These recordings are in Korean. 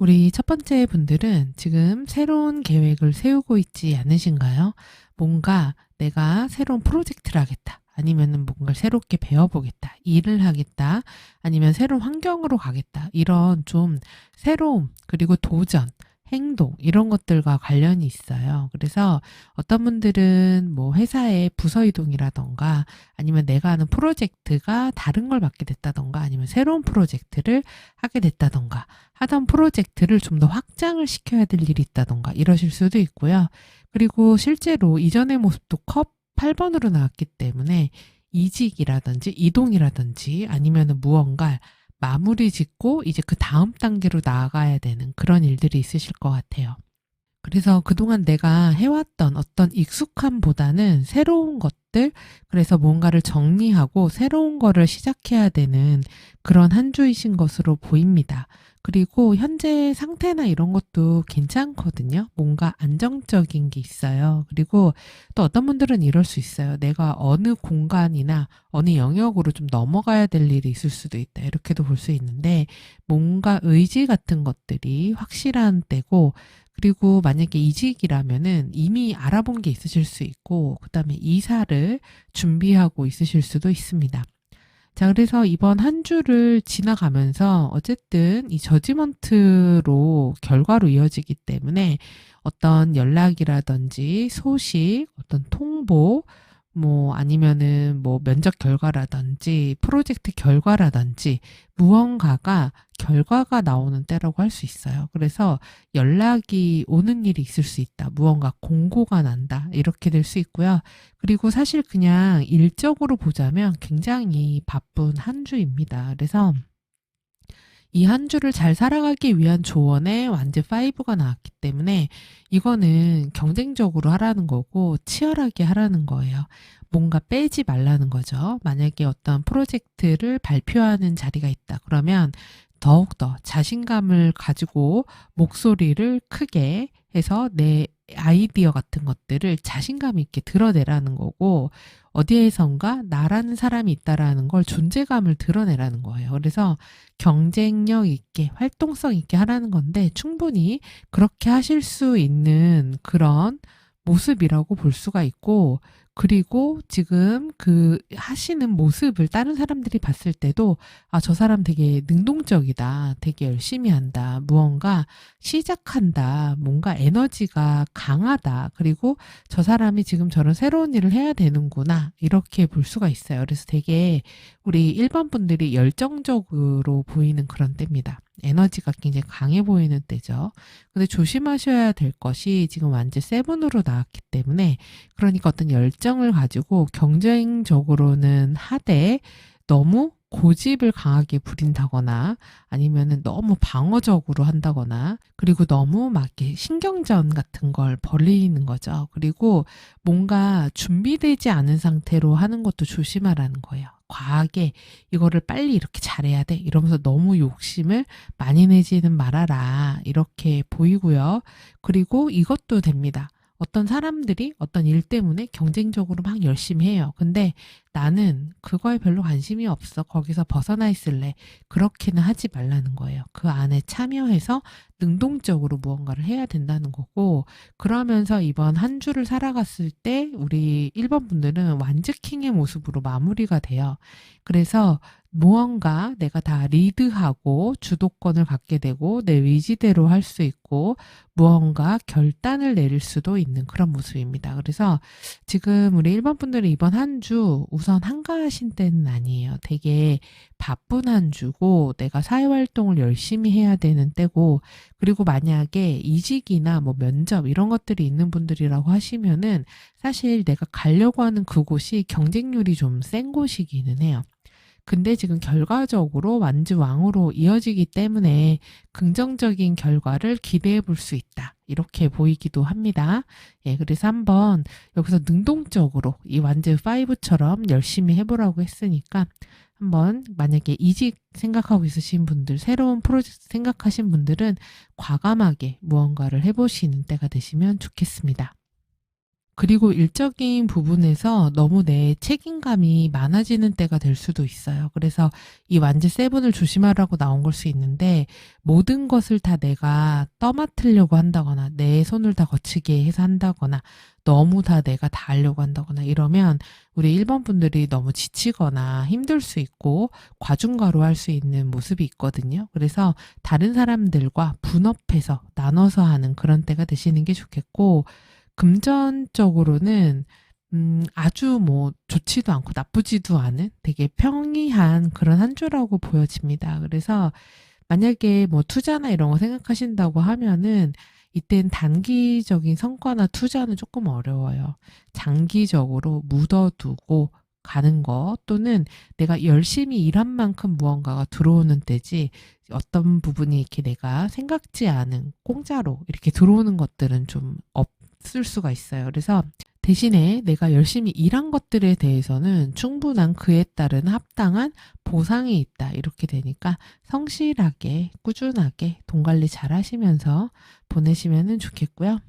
우리 첫 번째 분들은 지금 새로운 계획을 세우고 있지 않으신가요? 뭔가 내가 새로운 프로젝트를 하겠다. 아니면은 뭔가를 새롭게 배워보겠다. 일을 하겠다. 아니면 새로운 환경으로 가겠다. 이런 좀 새로움, 그리고 도전, 행동, 이런 것들과 관련이 있어요. 그래서 어떤 분들은 뭐 회사의 부서 이동이라던가 아니면 내가 하는 프로젝트가 다른 걸 맡게 됐다던가 아니면 새로운 프로젝트를 하게 됐다던가 하던 프로젝트를 좀 더 확장을 시켜야 될 일이 있다던가 이러실 수도 있고요. 그리고 실제로 이전의 모습도 컵 8번으로 나왔기 때문에 이직이라든지 이동이라든지 아니면은 무언가 마무리 짓고 이제 그 다음 단계로 나아가야 되는 그런 일들이 있으실 것 같아요. 그래서 그동안 내가 해왔던 어떤 익숙함보다는 새로운 것들, 그래서 뭔가를 정리하고 새로운 거를 시작해야 되는 그런 한 주이신 것으로 보입니다. 그리고 현재 상태나 이런 것도 괜찮거든요. 뭔가 안정적인 게 있어요. 그리고 또 어떤 분들은 이럴 수 있어요. 내가 어느 공간이나 어느 영역으로 좀 넘어가야 될 일이 있을 수도 있다. 이렇게도 볼 수 있는데 뭔가 의지 같은 것들이 확실한 때고 그리고 만약에 이직이라면은 이미 알아본 게 있으실 수 있고, 그 다음에 이사를 준비하고 있으실 수도 있습니다. 자, 그래서 이번 한 주를 지나가면서 어쨌든 이 저지먼트로 결과로 이어지기 때문에 어떤 연락이라든지 소식, 어떤 통보, 뭐 아니면은 뭐 면접 결과라든지 프로젝트 결과라든지 무언가가 결과가 나오는 때라고 할 수 있어요. 그래서 연락이 오는 일이 있을 수 있다. 무언가 공고가 난다. 이렇게 될 수 있고요. 그리고 사실 그냥 일적으로 보자면 굉장히 바쁜 한 주입니다. 그래서 이 한 주를 잘 살아가기 위한 조언에 완즈 5가 나왔기 때문에 이거는 경쟁적으로 하라는 거고 치열하게 하라는 거예요. 뭔가 빼지 말라는 거죠. 만약에 어떤 프로젝트를 발표하는 자리가 있다. 그러면 더욱더 자신감을 가지고 목소리를 크게 해서 내 아이디어 같은 것들을 자신감 있게 드러내라는 거고 어디에선가 나라는 사람이 있다라는 걸 존재감을 드러내라는 거예요. 그래서 경쟁력 있게 활동성 있게 하라는 건데 충분히 그렇게 하실 수 있는 그런 모습이라고 볼 수가 있고 그리고 지금 그 하시는 모습을 다른 사람들이 봤을 때도 아, 저 사람 되게 능동적이다. 되게 열심히 한다. 무언가 시작한다. 뭔가 에너지가 강하다. 그리고 저 사람이 지금 저런 새로운 일을 해야 되는구나. 이렇게 볼 수가 있어요. 그래서 되게 우리 일반 분들이 열정적으로 보이는 그런 때입니다. 에너지가 굉장히 강해 보이는 때죠. 근데 조심하셔야 될 것이 지금 완전 세븐으로 나왔기 때문에 그러니까 어떤 열정을 가지고 경쟁적으로는 하되 너무 고집을 강하게 부린다거나 아니면은 너무 방어적으로 한다거나 그리고 너무 막 이렇게 신경전 같은 걸 벌이는 거죠. 그리고 뭔가 준비되지 않은 상태로 하는 것도 조심하라는 거예요. 과하게 이거를 빨리 이렇게 잘해야 돼 이러면서 너무 욕심을 많이 내지는 말아라 이렇게 보이고요. 그리고 이것도 됩니다. 어떤 사람들이 어떤 일 때문에 경쟁적으로 막 열심히 해요. 근데 나는 그거에 별로 관심이 없어. 거기서 벗어나 있을래. 그렇게는 하지 말라는 거예요. 그 안에 참여해서 능동적으로 무언가를 해야 된다는 거고, 그러면서 이번 한 주를 살아갔을 때 우리 1번 분들은 완즈킹의 모습으로 마무리가 돼요. 그래서 무언가 내가 다 리드하고 주도권을 갖게 되고 내 의지대로 할 수 있고 무언가 결단을 내릴 수도 있는 그런 모습입니다. 그래서 지금 우리 1번 분들은 이번 한 주 우선 한가하신 때는 아니에요. 되게 바쁜 한 주고 내가 사회활동을 열심히 해야 되는 때고 그리고 만약에 이직이나 뭐 면접 이런 것들이 있는 분들이라고 하시면은 사실 내가 가려고 하는 그곳이 경쟁률이 좀 센 곳이기는 해요. 근데 지금 결과적으로 완주왕으로 이어지기 때문에 긍정적인 결과를 기대해 볼 수 있다. 이렇게 보이기도 합니다. 예, 그래서 한번 여기서 능동적으로 이 완즈 5처럼 열심히 해보라고 했으니까 한번 만약에 이직 생각하고 있으신 분들, 새로운 프로젝트 생각하신 분들은 과감하게 무언가를 해보시는 때가 되시면 좋겠습니다. 그리고 일적인 부분에서 너무 내 책임감이 많아지는 때가 될 수도 있어요. 그래서 이 완즈 세븐을 조심하라고 나온 걸 수 있는데 모든 것을 다 내가 떠맡으려고 한다거나 내 손을 다 거치게 해서 한다거나 너무 다 내가 다 하려고 한다거나 이러면 우리 1번 분들이 너무 지치거나 힘들 수 있고 과중과로할 수 있는 모습이 있거든요. 그래서 다른 사람들과 분업해서 나눠서 하는 그런 때가 되시는 게 좋겠고 금전적으로는 아주 뭐 좋지도 않고 나쁘지도 않은 되게 평이한 그런 한 주라고 보여집니다. 그래서 만약에 뭐 투자나 이런 거 생각하신다고 하면은 이땐 단기적인 성과나 투자는 조금 어려워요. 장기적으로 묻어두고 가는 거 또는 내가 열심히 일한 만큼 무언가가 들어오는 때지 어떤 부분이 이렇게 내가 생각지 않은 공짜로 이렇게 들어오는 것들은 좀 없을 수가 있어요. 그래서 대신에 내가 열심히 일한 것들에 대해서는 충분한 그에 따른 합당한 보상이 있다. 이렇게 되니까 성실하게, 꾸준하게 돈 관리 잘 하시면서 보내시면 좋겠고요.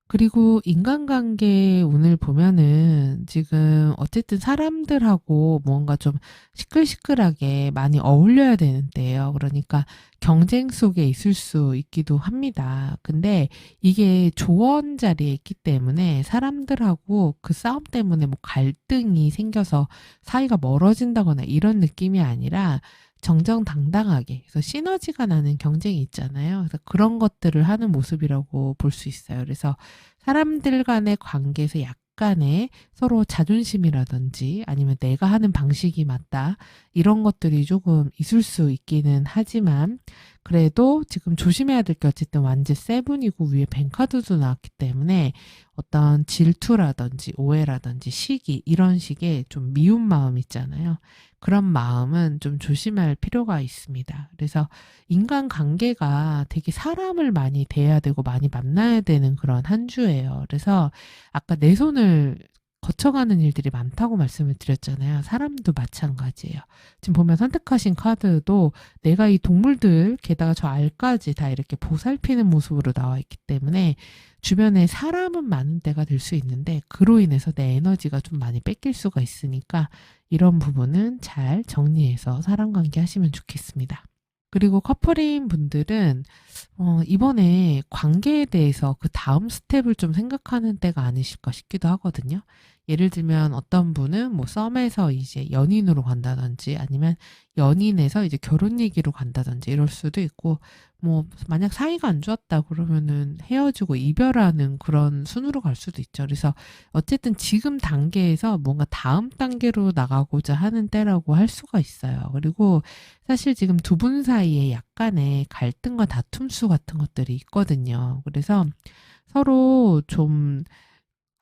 그리고 인간관계 운을 보면은 지금 어쨌든 사람들하고 뭔가 좀 시끌시끌하게 많이 어울려야 되는데요. 그러니까 경쟁 속에 있을 수 있기도 합니다. 근데 이게 조언 자리에 있기 때문에 사람들하고 그 싸움 때문에 뭐 갈등이 생겨서 사이가 멀어진다거나 이런 느낌이 아니라 정정당당하게 그래서 시너지가 나는 경쟁이 있잖아요. 그래서 그런 것들을 하는 모습이라고 볼 수 있어요. 그래서 사람들 간의 관계에서 약간의 서로 자존심이라든지 아니면 내가 하는 방식이 맞다 이런 것들이 조금 있을 수 있기는 하지만 그래도 지금 조심해야 될 게 어쨌든 완전 세븐이고 위에 뱅카드도 나왔기 때문에 어떤 질투라든지 오해라든지 시기 이런 식의 좀 미운 마음 있잖아요. 그런 마음은 좀 조심할 필요가 있습니다. 그래서 인간관계가 되게 사람을 많이 대해야 되고 많이 만나야 되는 그런 한 주예요. 그래서 아까 내 손을 거쳐가는 일들이 많다고 말씀을 드렸잖아요. 사람도 마찬가지예요. 지금 보면 선택하신 카드도 내가 이 동물들, 게다가 저 알까지 다 이렇게 보살피는 모습으로 나와 있기 때문에 주변에 사람은 많은 때가 될 수 있는데 그로 인해서 내 에너지가 좀 많이 뺏길 수가 있으니까 이런 부분은 잘 정리해서 사람 관계 하시면 좋겠습니다. 그리고 커플인 분들은 이번에 관계에 대해서 그 다음 스텝을 좀 생각하는 때가 아니실까 싶기도 하거든요. 예를 들면 어떤 분은 뭐 썸에서 이제 연인으로 간다든지 아니면 연인에서 이제 결혼 얘기로 간다든지 이럴 수도 있고 뭐 만약 사이가 안 좋았다 그러면은 헤어지고 이별하는 그런 순으로 갈 수도 있죠. 그래서 어쨌든 지금 단계에서 뭔가 다음 단계로 나가고자 하는 때라고 할 수가 있어요. 그리고 사실 지금 두 분 사이에 약간의 갈등과 다툼수 같은 것들이 있거든요. 그래서 서로 좀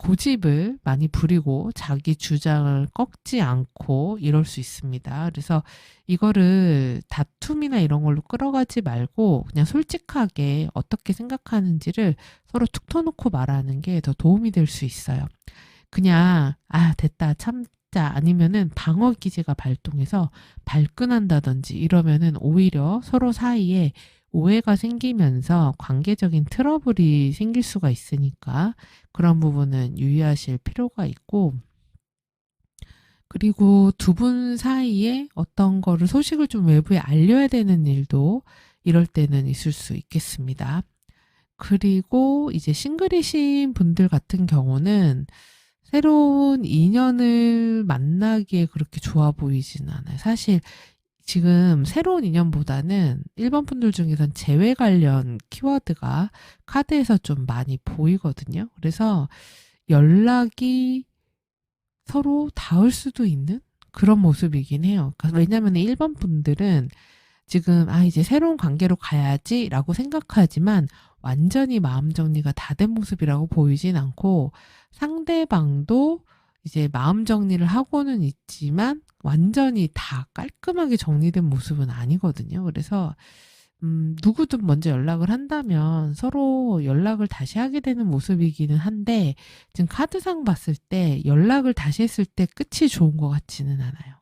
고집을 많이 부리고 자기 주장을 꺾지 않고 이럴 수 있습니다. 그래서 이거를 다툼이나 이런 걸로 끌어가지 말고 그냥 솔직하게 어떻게 생각하는지를 서로 툭 터놓고 말하는 게 더 도움이 될 수 있어요. 그냥 됐다 참자 아니면은 방어 기제가 발동해서 발끈한다든지 이러면은 오히려 서로 사이에 오해가 생기면서 관계적인 트러블이 생길 수가 있으니까 그런 부분은 유의하실 필요가 있고 그리고 두 분 사이에 어떤 거를 소식을 좀 외부에 알려야 되는 일도 이럴 때는 있을 수 있겠습니다. 그리고 이제 싱글이신 분들 같은 경우는 새로운 인연을 만나기에 그렇게 좋아 보이진 않아요. 사실 지금 새로운 인연보다는 1번 분들 중에선 재회 관련 키워드가 카드에서 좀 많이 보이거든요. 그래서 연락이 서로 닿을 수도 있는 그런 모습이긴 해요. 그러니까 왜냐면 1번 분들은 지금 이제 새로운 관계로 가야지라고 생각하지만 완전히 마음 정리가 다 된 모습이라고 보이진 않고 상대방도 이제 마음 정리를 하고는 있지만 완전히 다 깔끔하게 정리된 모습은 아니거든요. 그래서 누구든 먼저 연락을 한다면 서로 연락을 다시 하게 되는 모습이기는 한데 지금 카드상 봤을 때 연락을 다시 했을 때 끝이 좋은 것 같지는 않아요.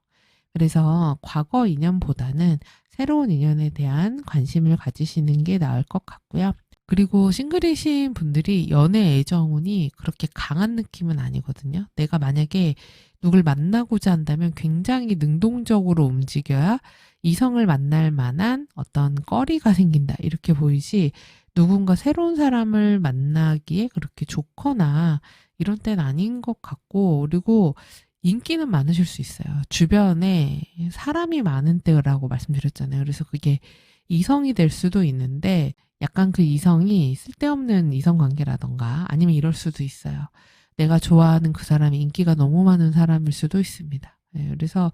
그래서 과거 인연보다는 새로운 인연에 대한 관심을 가지시는 게 나을 것 같고요. 그리고 싱글이신 분들이 연애 애정운이 그렇게 강한 느낌은 아니거든요. 내가 만약에 누굴 만나고자 한다면 굉장히 능동적으로 움직여야 이성을 만날 만한 어떤 꺼리가 생긴다. 이렇게 보이지 누군가 새로운 사람을 만나기에 그렇게 좋거나 이런 때는 아닌 것 같고, 그리고 인기는 많으실 수 있어요. 주변에 사람이 많은 때라고 말씀드렸잖아요. 그래서 그게 이성이 될 수도 있는데 약간 그 이성이 쓸데없는 이성 관계라던가 아니면 이럴 수도 있어요. 내가 좋아하는 그 사람이 인기가 너무 많은 사람일 수도 있습니다. 예, 그래서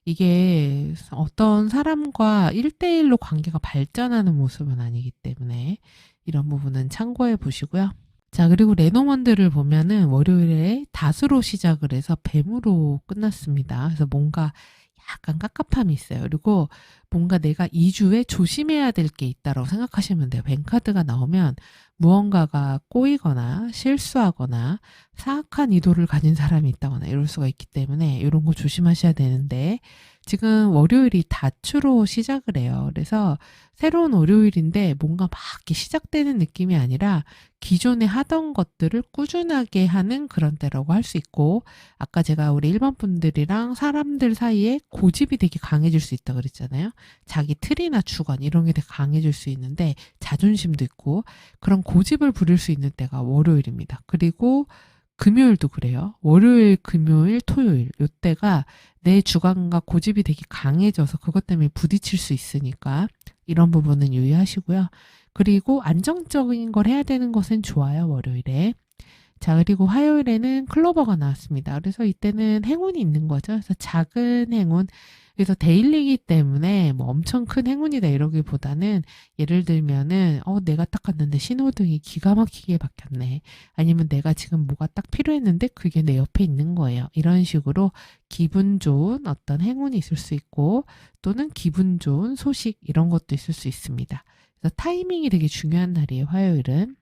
이게 어떤 사람과 1대1로 관계가 발전하는 모습은 아니기 때문에 이런 부분은 참고해 보시고요. 자, 그리고 레노먼드를 보면은 월요일에 다수로 시작을 해서 뱀으로 끝났습니다. 그래서 뭔가 약간 깝깝함이 있어요. 그리고 뭔가 내가 2주에 조심해야 될 게 있다고 생각하시면 돼요. 뱀카드가 나오면 무언가가 꼬이거나 실수하거나 사악한 의도를 가진 사람이 있다거나 이럴 수가 있기 때문에 이런 거 조심하셔야 되는데, 지금 월요일이 다추로 시작을 해요. 그래서 새로운 월요일인데 뭔가 막 이렇게 시작되는 느낌이 아니라 기존에 하던 것들을 꾸준하게 하는 그런 때라고 할 수 있고, 아까 제가 우리 일반 분들이랑 사람들 사이에 고집이 되게 강해질 수 있다고 그랬잖아요. 자기 틀이나 주관 이런 게 되게 강해질 수 있는데 자존심도 있고 그런 고집을 부릴 수 있는 때가 월요일입니다. 그리고 금요일도 그래요. 월요일, 금요일, 토요일 요때가 내 주관과 고집이 되게 강해져서 그것 때문에 부딪힐 수 있으니까 이런 부분은 유의하시고요. 그리고 안정적인 걸 해야 되는 것은 좋아요, 월요일에. 자, 그리고 화요일에는 클로버가 나왔습니다. 그래서 이때는 행운이 있는 거죠. 그래서 작은 행운. 그래서 데일리이기 때문에 뭐 엄청 큰 행운이다 이러기보다는, 예를 들면은 내가 딱 갔는데 신호등이 기가 막히게 바뀌었네. 아니면 내가 지금 뭐가 딱 필요했는데 그게 내 옆에 있는 거예요. 이런 식으로 기분 좋은 어떤 행운이 있을 수 있고, 또는 기분 좋은 소식 이런 것도 있을 수 있습니다. 그래서 타이밍이 되게 중요한 날이에요, 화요일은.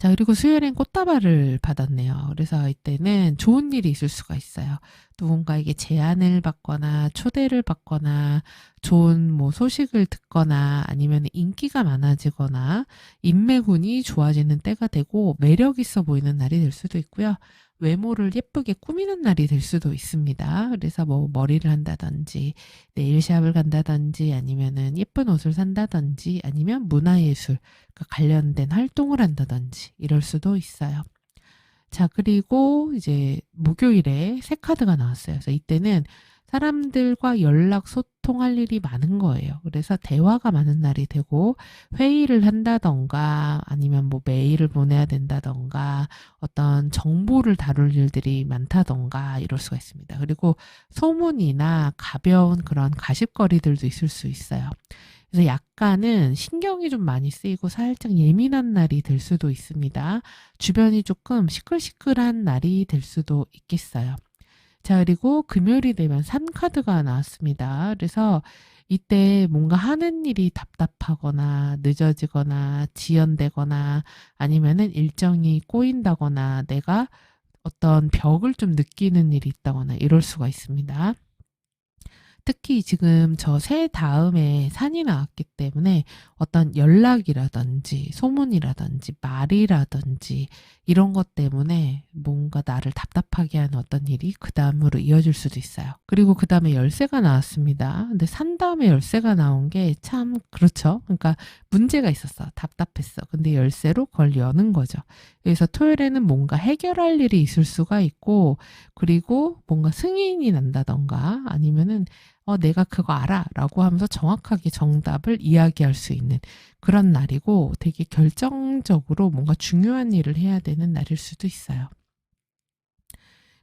자, 그리고 수요일엔 꽃다발을 받았네요. 그래서 이때는 좋은 일이 있을 수가 있어요. 누군가에게 제안을 받거나 초대를 받거나 좋은 뭐 소식을 듣거나 아니면 인기가 많아지거나 인맥운이 좋아지는 때가 되고 매력 있어 보이는 날이 될 수도 있고요. 외모를 예쁘게 꾸미는 날이 될 수도 있습니다. 그래서 뭐 머리를 한다든지 네일샵을 간다든지 아니면은 예쁜 옷을 산다든지 아니면 문화예술 관련된 활동을 한다든지 이럴 수도 있어요. 자, 그리고 이제 목요일에 새 카드가 나왔어요. 그래서 이때는 사람들과 연락 소통할 일이 많은 거예요. 그래서 대화가 많은 날이 되고 회의를 한다던가 아니면 뭐 메일을 보내야 된다던가 어떤 정보를 다룰 일들이 많다던가 이럴 수가 있습니다. 그리고 소문이나 가벼운 그런 가십거리들도 있을 수 있어요. 그래서 약간은 신경이 좀 많이 쓰이고 살짝 예민한 날이 될 수도 있습니다. 주변이 조금 시끌시끌한 날이 될 수도 있겠어요. 자, 그리고 금요일이 되면 산 카드가 나왔습니다. 그래서 이때 뭔가 하는 일이 답답하거나 늦어지거나 지연되거나 아니면은 일정이 꼬인다거나 내가 어떤 벽을 좀 느끼는 일이 있다거나 이럴 수가 있습니다. 특히 지금 저 새 다음에 산이 나왔기 때문에 어떤 연락이라든지 소문이라든지 말이라든지 이런 것 때문에 뭔가 나를 답답하게 하는 어떤 일이 그 다음으로 이어질 수도 있어요. 그리고 그 다음에 열쇠가 나왔습니다. 근데 산 다음에 열쇠가 나온 게 참 그렇죠. 그러니까 문제가 있었어. 답답했어. 근데 열쇠로 그걸 여는 거죠. 그래서 토요일에는 뭔가 해결할 일이 있을 수가 있고, 그리고 뭔가 승인이 난다던가 아니면은 내가 그거 알아 라고 하면서 정확하게 정답을 이야기할 수 있는 그런 날이고, 되게 결정적으로 뭔가 중요한 일을 해야 되는 날일 수도 있어요.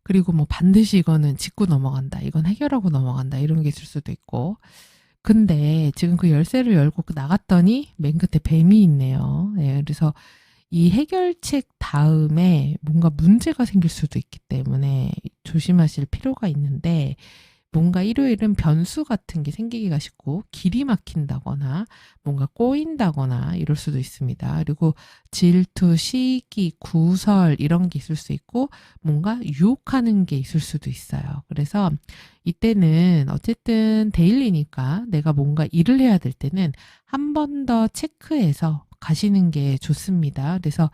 그리고 뭐 반드시 이거는 짚고 넘어간다, 이건 해결하고 넘어간다 이런 게 있을 수도 있고. 근데 지금 그 열쇠를 열고 나갔더니 맨 끝에 뱀이 있네요. 예, 그래서 이 해결책 다음에 뭔가 문제가 생길 수도 있기 때문에 조심하실 필요가 있는데, 뭔가 일요일은 변수 같은 게 생기기가 쉽고 길이 막힌다거나 뭔가 꼬인다거나 이럴 수도 있습니다. 그리고 질투, 시기, 구설 이런 게 있을 수 있고 뭔가 유혹하는 게 있을 수도 있어요. 그래서 이때는 어쨌든 데일리니까 내가 뭔가 일을 해야 될 때는 한 번 더 체크해서 가시는 게 좋습니다. 그래서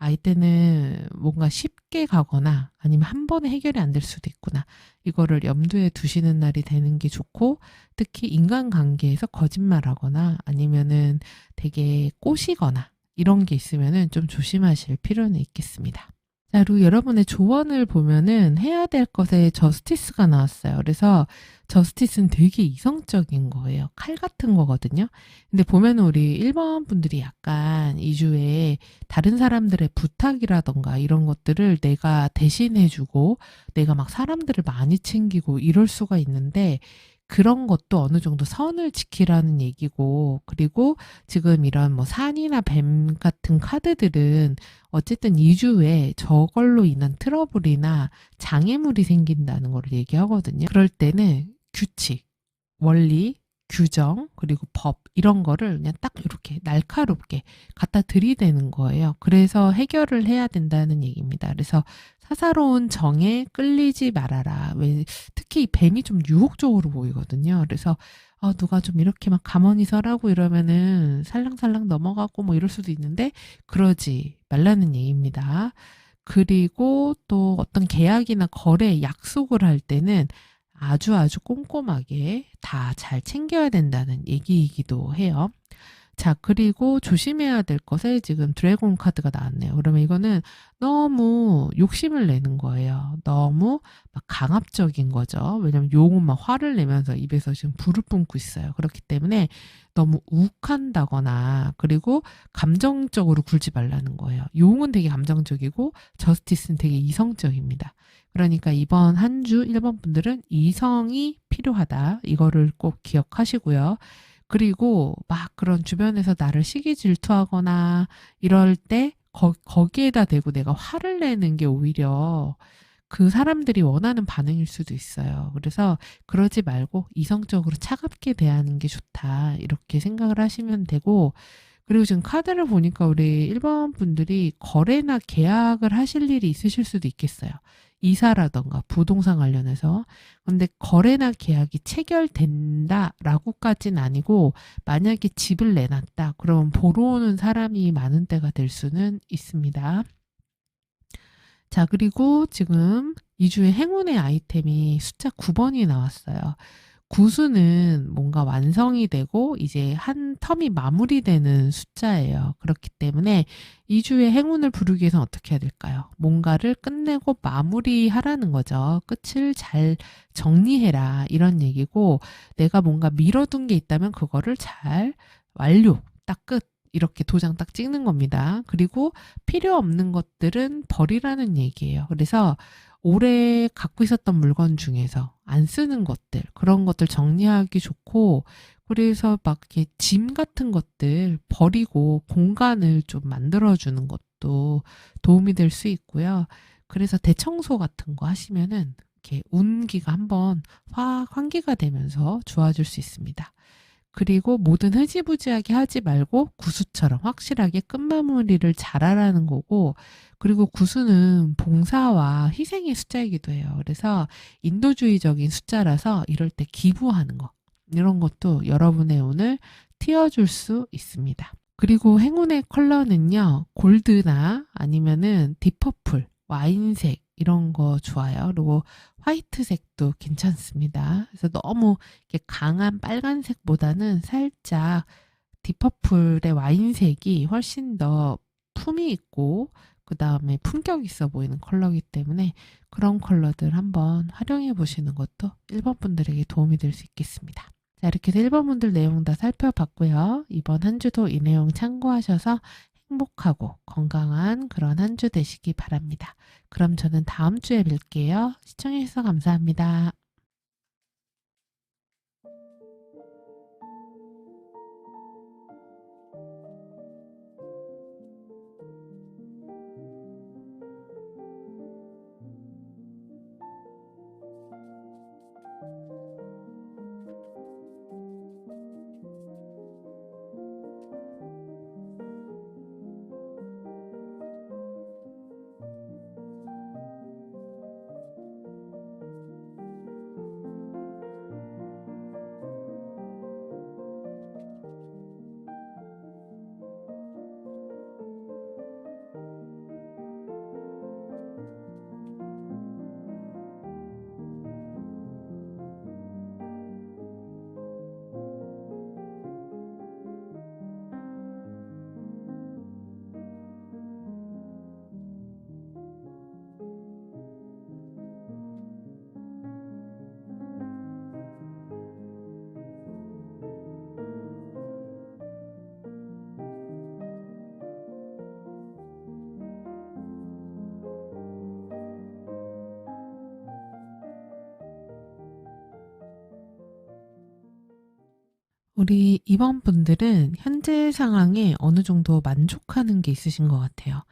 이때는 뭔가 쉽게 가거나 아니면 한 번에 해결이 안 될 수도 있구나. 이거를 염두에 두시는 날이 되는 게 좋고, 특히 인간관계에서 거짓말하거나 아니면은 되게 꼬시거나 이런 게 있으면은 좀 조심하실 필요는 있겠습니다. 자, 그리고 여러분의 조언을 보면은 해야 될 것에 저스티스가 나왔어요. 그래서 저스티스는 되게 이성적인 거예요. 칼 같은 거거든요. 근데 보면은 우리 1번 분들이 약간 이주에 다른 사람들의 부탁이라던가 이런 것들을 내가 대신해주고 내가 막 사람들을 많이 챙기고 이럴 수가 있는데, 그런 것도 어느 정도 선을 지키라는 얘기고, 그리고 지금 이런 뭐 산이나 뱀 같은 카드들은 어쨌든 2주에 저걸로 인한 트러블이나 장애물이 생긴다는 걸 얘기하거든요. 그럴 때는 규칙, 원리, 규정, 그리고 법 이런 거를 그냥 딱 이렇게 날카롭게 갖다 들이대는 거예요. 그래서 해결을 해야 된다는 얘기입니다. 그래서 사사로운 정에 끌리지 말아라. 왜 특히 이 뱀이 좀 유혹적으로 보이거든요. 그래서 누가 좀 이렇게 막 가만히 서라고 이러면은 살랑살랑 넘어가고 뭐 이럴 수도 있는데, 그러지 말라는 얘기입니다. 그리고 또 어떤 계약이나 거래, 약속을 할 때는 아주 꼼꼼하게 다 잘 챙겨야 된다는 얘기이기도 해요. 자, 그리고 조심해야 될 것에 지금 드래곤 카드가 나왔네요. 그러면 이거는 너무 욕심을 내는 거예요. 너무 막 강압적인 거죠. 왜냐면 용은 막 화를 내면서 입에서 지금 불을 뿜고 있어요. 그렇기 때문에 너무 욱한다거나, 그리고 감정적으로 굴지 말라는 거예요. 용은 되게 감정적이고 저스티스는 되게 이성적입니다. 그러니까 이번 한 주 1번 분들은 이성이 필요하다. 이거를 꼭 기억하시고요. 그리고 막 그런 주변에서 나를 시기 질투하거나 이럴 때 거기에다 대고 내가 화를 내는 게 오히려 그 사람들이 원하는 반응일 수도 있어요. 그래서 그러지 말고 이성적으로 차갑게 대하는 게 좋다. 이렇게 생각을 하시면 되고, 그리고 지금 카드를 보니까 우리 1번 분들이 거래나 계약을 하실 일이 있으실 수도 있겠어요. 이사라던가 부동산 관련해서. 근데 거래나 계약이 체결된다라고까지는 아니고, 만약에 집을 내놨다, 그러면 보러 오는 사람이 많은 때가 될 수는 있습니다. 자, 그리고 지금 2주의 행운의 아이템이 숫자 9번이 나왔어요. 구수는 뭔가 완성이 되고 이제 한 텀이 마무리되는 숫자예요. 그렇기 때문에 2주의 행운을 부르기 위해서는 어떻게 해야 될까요? 뭔가를 끝내고 마무리하라는 거죠. 끝을 잘 정리해라, 이런 얘기고, 내가 뭔가 미뤄둔 게 있다면 그거를 잘 완료, 딱 끝. 이렇게 도장 딱 찍는 겁니다. 그리고 필요 없는 것들은 버리라는 얘기예요. 그래서 오래 갖고 있었던 물건 중에서 안 쓰는 것들, 그런 것들 정리하기 좋고, 그래서 막 이렇게 짐 같은 것들 버리고 공간을 좀 만들어주는 것도 도움이 될 수 있고요. 그래서 대청소 같은 거 하시면은 이렇게 운기가 한번 확 환기가 되면서 좋아질 수 있습니다. 그리고 뭐든 흐지부지하게 하지 말고 구수처럼 확실하게 끝마무리를 잘하라는 거고, 그리고 구수는 봉사와 희생의 숫자이기도 해요. 그래서 인도주의적인 숫자라서 이럴 때 기부하는 거, 이런 것도 여러분의 운을 띄워줄 수 있습니다. 그리고 행운의 컬러는요, 골드나 아니면은 딥퍼플, 와인색 이런 거 좋아요. 그리고 화이트색도 괜찮습니다. 그래서 너무 이렇게 강한 빨간색보다는 살짝 딥퍼플의 와인색이 훨씬 더 품이 있고 그 다음에 품격 있어 보이는 컬러이기 때문에 그런 컬러들 한번 활용해 보시는 것도 1번 분들에게 도움이 될 수 있겠습니다. 자, 이렇게 해서 1번 분들 내용 다 살펴봤고요. 이번 한 주도 이 내용 참고하셔서 행복하고 건강한 그런 한 주 되시기 바랍니다. 그럼 저는 다음 주에 뵐게요. 시청해주셔서 감사합니다. 우리 이번 분들은 현재 상황에 어느 정도 만족하는 게 있으신 것 같아요.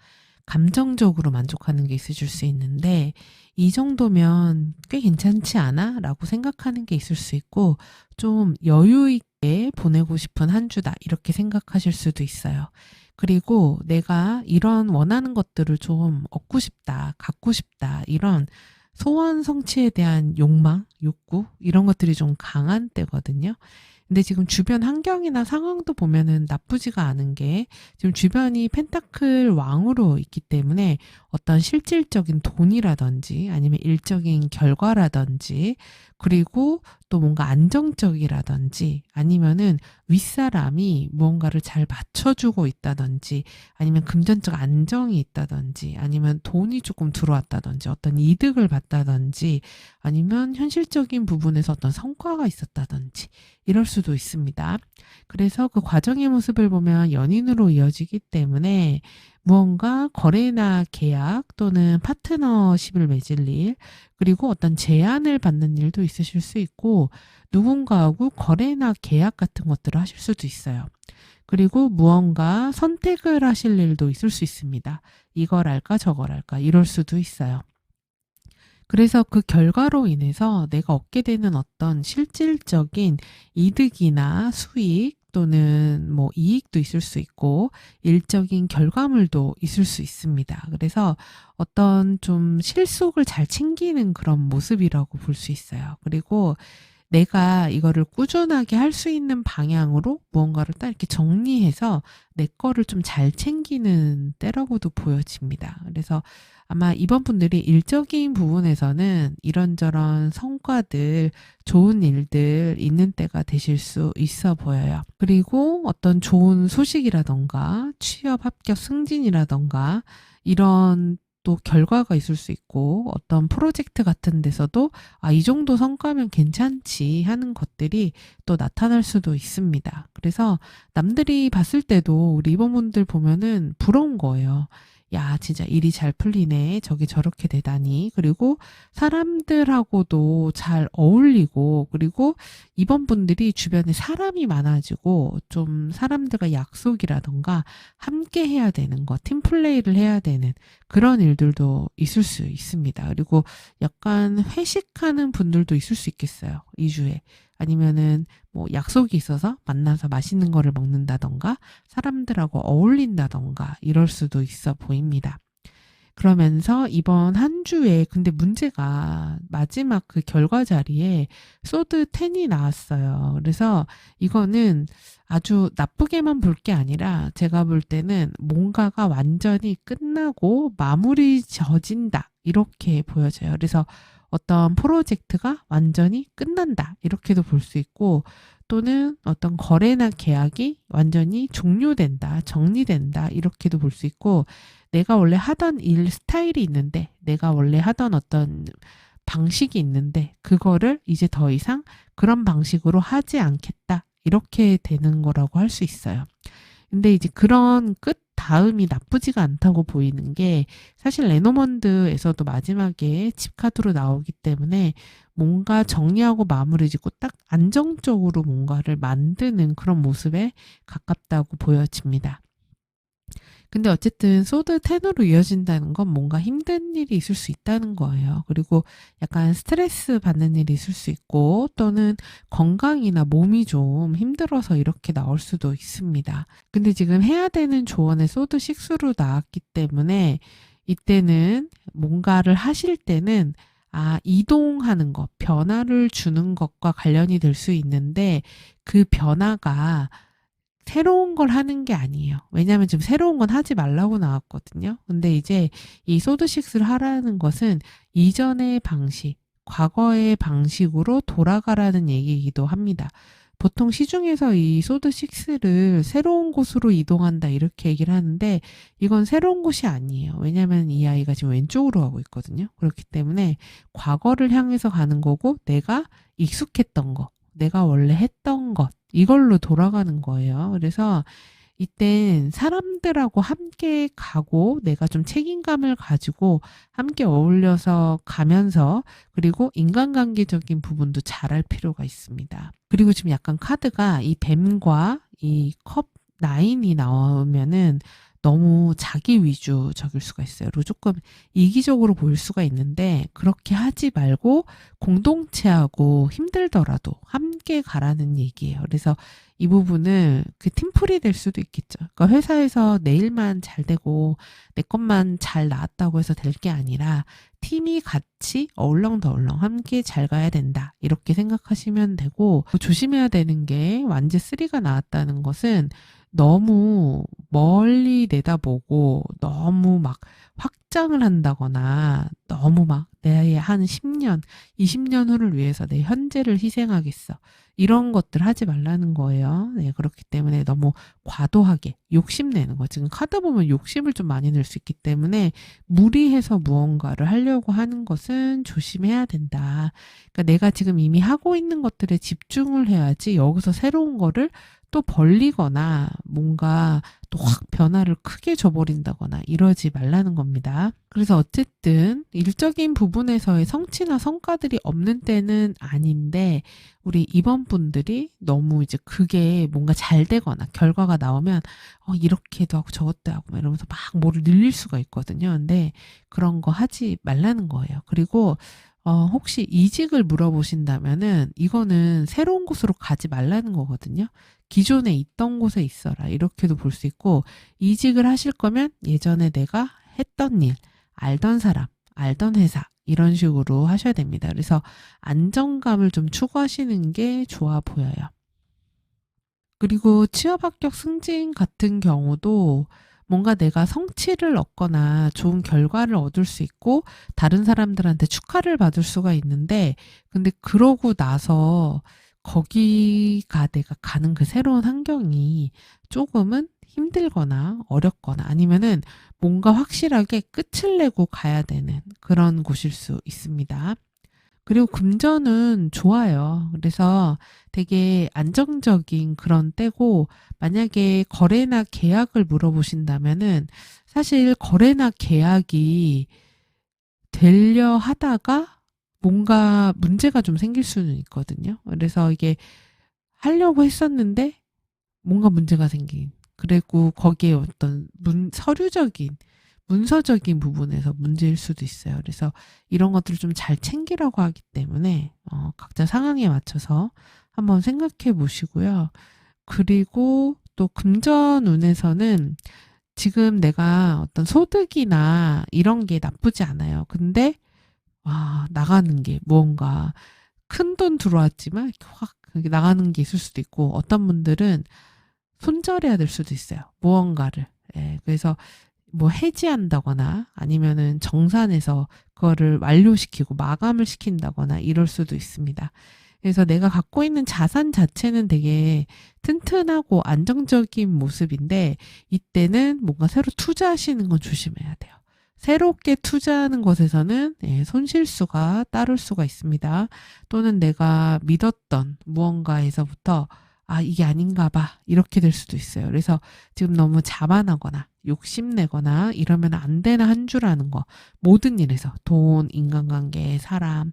감정적으로 만족하는 게 있으실 수 있는데, 이 정도면 꽤 괜찮지 않아? 라고 생각하는 게 있을 수 있고, 좀 여유 있게 보내고 싶은 한 주다. 이렇게 생각하실 수도 있어요. 그리고 내가 이런 원하는 것들을 좀 얻고 싶다, 갖고 싶다, 이런 소원 성취에 대한 욕망, 욕구, 이런 것들이 좀 강한 때거든요. 근데 지금 주변 환경이나 상황도 보면은 나쁘지가 않은 게 지금 주변이 펜타클 왕으로 있기 때문에 어떤 실질적인 돈이라든지 아니면 일적인 결과라든지 그리고 또 뭔가 안정적이라든지 아니면은 윗사람이 무언가를 잘 맞춰주고 있다든지 아니면 금전적 안정이 있다든지 아니면 돈이 조금 들어왔다든지 어떤 이득을 봤다든지 아니면 현실적인 부분에서 어떤 성과가 있었다든지 이럴 수도 있습니다. 그래서 그 과정의 모습을 보면 연인으로 이어지기 때문에 무언가 거래나 계약 또는 파트너십을 맺을 일, 그리고 어떤 제안을 받는 일도 있으실 수 있고, 누군가하고 거래나 계약 같은 것들을 하실 수도 있어요. 그리고 무언가 선택을 하실 일도 있을 수 있습니다. 이걸 할까 저걸 할까 이럴 수도 있어요. 그래서 그 결과로 인해서 내가 얻게 되는 어떤 실질적인 이득이나 수익 또는 뭐 이익도 있을 수 있고 일적인 결과물도 있을 수 있습니다. 그래서 어떤 좀 실속을 잘 챙기는 그런 모습이라고 볼 수 있어요. 그리고 내가 이거를 꾸준하게 할 수 있는 방향으로 무언가를 딱 이렇게 정리해서 내 거를 좀 잘 챙기는 때라고도 보여집니다. 그래서 아마 이번 분들이 일적인 부분에서는 이런저런 성과들, 좋은 일들 있는 때가 되실 수 있어 보여요. 그리고 어떤 좋은 소식이라던가 취업 합격 승진이라던가 이런 또 결과가 있을 수 있고 어떤 프로젝트 같은 데서도 이 정도 성과면 괜찮지 하는 것들이 또 나타날 수도 있습니다. 그래서 남들이 봤을 때도 우리 이번분들 보면은 부러운 거예요. 야, 진짜 일이 잘 풀리네. 저게 저렇게 되다니. 그리고 사람들하고도 잘 어울리고, 그리고 이번 분들이 주변에 사람이 많아지고, 좀 사람들과 약속이라던가 함께 해야 되는 거, 팀플레이를 해야 되는 그런 일들도 있을 수 있습니다. 그리고 약간 회식하는 분들도 있을 수 있겠어요. 2주에. 아니면은 뭐 약속이 있어서 만나서 맛있는 거를 먹는다던가 사람들하고 어울린다던가 이럴 수도 있어 보입니다. 그러면서 이번 한 주에 근데 문제가 마지막 그 결과 자리에 소드 10이 나왔어요. 그래서 이거는 아주 나쁘게만 볼 게 아니라 제가 볼 때는 뭔가가 완전히 끝나고 마무리 져진다. 이렇게 보여져요. 그래서 어떤 프로젝트가 완전히 끝난다. 이렇게도 볼 수 있고 또는 어떤 거래나 계약이 완전히 종료된다. 정리된다. 이렇게도 볼 수 있고 내가 원래 하던 일 스타일이 있는데, 내가 원래 하던 어떤 방식이 있는데, 그거를 이제 더 이상 그런 방식으로 하지 않겠다. 이렇게 되는 거라고 할 수 있어요. 근데 이제 그런 끝 다음이 나쁘지가 않다고 보이는 게 사실 레노먼드에서도 마지막에 집카드로 나오기 때문에 뭔가 정리하고 마무리 짓고 딱 안정적으로 뭔가를 만드는 그런 모습에 가깝다고 보여집니다. 근데 어쨌든 소드 10으로 이어진다는 건 뭔가 힘든 일이 있을 수 있다는 거예요. 그리고 약간 스트레스 받는 일이 있을 수 있고 또는 건강이나 몸이 좀 힘들어서 이렇게 나올 수도 있습니다. 근데 지금 해야 되는 조언의 소드 6로 나왔기 때문에 이때는 뭔가를 하실 때는 이동하는 것, 변화를 주는 것과 관련이 될 수 있는데 그 변화가 새로운 걸 하는 게 아니에요. 왜냐하면 지금 새로운 건 하지 말라고 나왔거든요. 근데 이제 이 소드6를 하라는 것은 이전의 방식, 과거의 방식으로 돌아가라는 얘기이기도 합니다. 보통 시중에서 이 소드6를 새로운 곳으로 이동한다 이렇게 얘기를 하는데 이건 새로운 곳이 아니에요. 왜냐하면 이 아이가 지금 왼쪽으로 가고 있거든요. 그렇기 때문에 과거를 향해서 가는 거고 내가 익숙했던 거, 내가 원래 했던 것 이걸로 돌아가는 거예요. 그래서 이땐 사람들하고 함께 가고 내가 좀 책임감을 가지고 함께 어울려서 가면서 그리고 인간관계적인 부분도 잘할 필요가 있습니다. 그리고 지금 약간 카드가 이 뱀과 이 컵 나인이 나오면은 너무 자기 위주적일 수가 있어요. 그리고 조금 이기적으로 보일 수가 있는데 그렇게 하지 말고 공동체하고 힘들더라도 함께 가라는 얘기예요. 그래서 이 부분을 그 팀플이 될 수도 있겠죠. 그러니까 회사에서 내 일만 잘 되고 내 것만 잘 나왔다고 해서 될 게 아니라 팀이 같이 어울렁더울렁 함께 잘 가야 된다. 이렇게 생각하시면 되고 조심해야 되는 게 완제 3가 나왔다는 것은 너무 멀리 내다보고 너무 막 확장을 한다거나 너무 막 내 한 10년, 20년 후를 위해서 내 현재를 희생하겠어. 이런 것들 하지 말라는 거예요. 네, 그렇기 때문에 너무 과도하게 욕심내는 거. 지금 카드 보면 욕심을 좀 많이 낼 수 있기 때문에 무리해서 무언가를 하려고 하는 것은 조심해야 된다. 그러니까 내가 지금 이미 하고 있는 것들에 집중을 해야지 여기서 새로운 거를 또 벌리거나 뭔가 또 확 변화를 크게 줘버린다거나 이러지 말라는 겁니다. 그래서 어쨌든 일적인 부분에서의 성취나 성과들이 없는 때는 아닌데 우리 이번 분들이 너무 이제 그게 뭔가 잘 되거나 결과가 나오면 이렇게도 하고 저것도 하고 막 이러면서 막 뭐를 늘릴 수가 있거든요. 근데 그런 거 하지 말라는 거예요. 그리고 혹시 이직을 물어보신다면은 이거는 새로운 곳으로 가지 말라는 거거든요. 기존에 있던 곳에 있어라. 이렇게도 볼 수 있고 이직을 하실 거면 예전에 내가 했던 일, 알던 사람, 알던 회사 이런 식으로 하셔야 됩니다. 그래서 안정감을 좀 추구하시는 게 좋아 보여요. 그리고 취업 합격 승진 같은 경우도 뭔가 내가 성취를 얻거나 좋은 결과를 얻을 수 있고 다른 사람들한테 축하를 받을 수가 있는데 근데 그러고 나서 거기가 내가 가는 그 새로운 환경이 조금은 힘들거나 어렵거나 아니면은 뭔가 확실하게 끝을 내고 가야 되는 그런 곳일 수 있습니다. 그리고 금전은 좋아요. 그래서 되게 안정적인 그런 때고 만약에 거래나 계약을 물어보신다면은 사실 거래나 계약이 되려 하다가 뭔가 문제가 좀 생길 수는 있거든요. 그래서 이게 하려고 했었는데 뭔가 문제가 생긴. 그리고 거기에 어떤 서류적인, 문서적인 부분에서 문제일 수도 있어요. 그래서 이런 것들을 좀 잘 챙기라고 하기 때문에 각자 상황에 맞춰서 한번 생각해 보시고요. 그리고 또 금전운에서는 지금 내가 어떤 소득이나 이런 게 나쁘지 않아요. 근데 나가는 게 무언가 큰 돈 들어왔지만 이렇게 확 이렇게 나가는 게 있을 수도 있고 어떤 분들은 손절해야 될 수도 있어요. 무언가를. 예, 그래서 뭐 해지한다거나 아니면은 정산해서 그거를 완료시키고 마감을 시킨다거나 이럴 수도 있습니다. 그래서 내가 갖고 있는 자산 자체는 되게 튼튼하고 안정적인 모습인데 이때는 뭔가 새로 투자하시는 건 조심해야 돼요. 새롭게 투자하는 것에서는 손실수가 따를 수가 있습니다. 또는 내가 믿었던 무언가에서부터 이게 아닌가 봐. 이렇게 될 수도 있어요. 그래서 지금 너무 자만하거나 욕심내거나 이러면 안 되는 한 주라는 거. 모든 일에서 돈, 인간관계, 사람,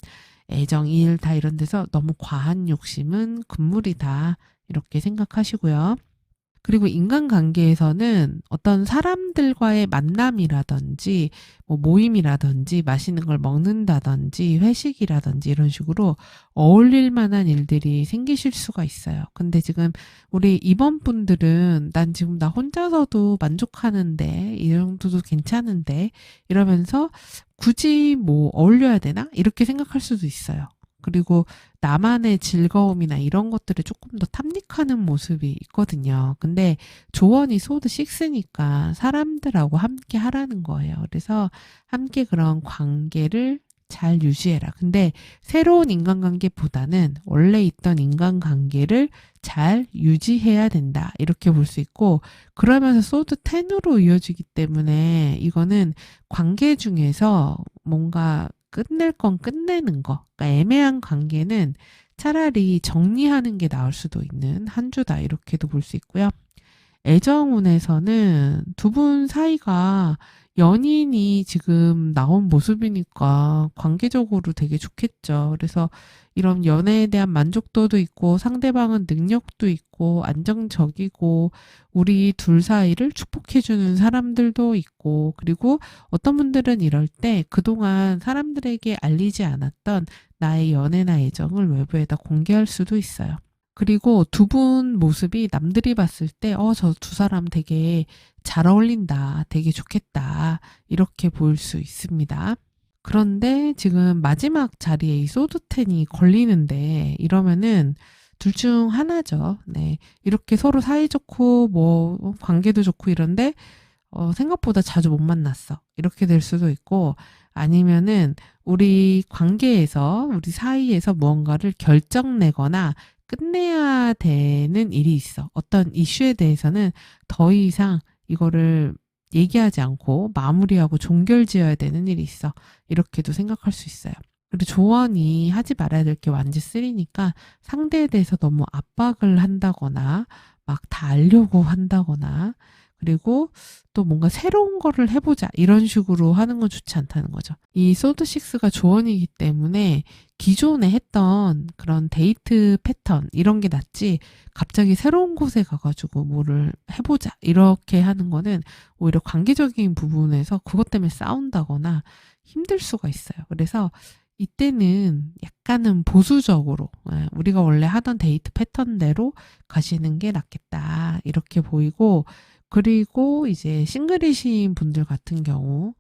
애정, 일 다 이런 데서 너무 과한 욕심은 금물이다. 이렇게 생각하시고요. 그리고 인간관계에서는 어떤 사람들과의 만남이라든지 뭐 모임이라든지 맛있는 걸 먹는다든지 회식이라든지 이런 식으로 어울릴 만한 일들이 생기실 수가 있어요. 근데 지금 우리 이번 분들은 난 지금 나 혼자서도 만족하는데 이 정도도 괜찮은데 이러면서 굳이 뭐 어울려야 되나? 이렇게 생각할 수도 있어요. 그리고 나만의 즐거움이나 이런 것들을 조금 더 탐닉하는 모습이 있거든요. 근데 조언이 소드 6니까 사람들하고 함께 하라는 거예요. 그래서 함께 그런 관계를 잘 유지해라. 근데 새로운 인간관계보다는 원래 있던 인간관계를 잘 유지해야 된다. 이렇게 볼 수 있고 그러면서 소드 10으로 이어지기 때문에 이거는 관계 중에서 뭔가 끝낼 건 끝내는 거. 그러니까 애매한 관계는 차라리 정리하는 게 나을 수도 있는 한 주다. 이렇게도 볼 수 있고요. 애정운에서는 두 분 사이가 연인이 지금 나온 모습이니까 관계적으로 되게 좋겠죠. 그래서 이런 연애에 대한 만족도도 있고 상대방은 능력도 있고 안정적이고 우리 둘 사이를 축복해주는 사람들도 있고, 그리고 어떤 분들은 이럴 때 그동안 사람들에게 알리지 않았던 나의 연애나 애정을 외부에다 공개할 수도 있어요. 그리고 두 분 모습이 남들이 봤을 때, 저 두 사람 되게 잘 어울린다, 되게 좋겠다, 이렇게 보일 수 있습니다. 그런데 지금 마지막 자리에 이 소드텐이 걸리는데, 이러면은 둘 중 하나죠. 네. 이렇게 서로 사이좋고, 관계도 좋고 이런데, 생각보다 자주 못 만났어. 이렇게 될 수도 있고, 아니면은 우리 관계에서, 우리 사이에서 무언가를 결정내거나 끝내야 되는 일이 있어. 어떤 이슈에 대해서는 더 이상 이거를 얘기하지 않고 마무리하고 종결지어야 되는 일이 있어. 이렇게도 생각할 수 있어요. 그리고 조언이 하지 말아야 될 게 완전 쓰리니까 상대에 대해서 너무 압박을 한다거나 막 다 알려고 한다거나, 그리고 또 뭔가 새로운 거를 해보자 이런 식으로 하는 건 좋지 않다는 거죠. 이 소드6가 조언이기 때문에 기존에 했던 그런 데이트 패턴 이런 게 낫지, 갑자기 새로운 곳에 가가지고 뭐를 해보자 이렇게 하는 거는 오히려 관계적인 부분에서 그것 때문에 싸운다거나 힘들 수가 있어요. 그래서 이때는 약간은 보수적으로, 우리가 원래 하던 데이트 패턴대로 가시는 게 낫겠다 이렇게 보이고, 그리고 이제 싱글이신 분들 같은 경우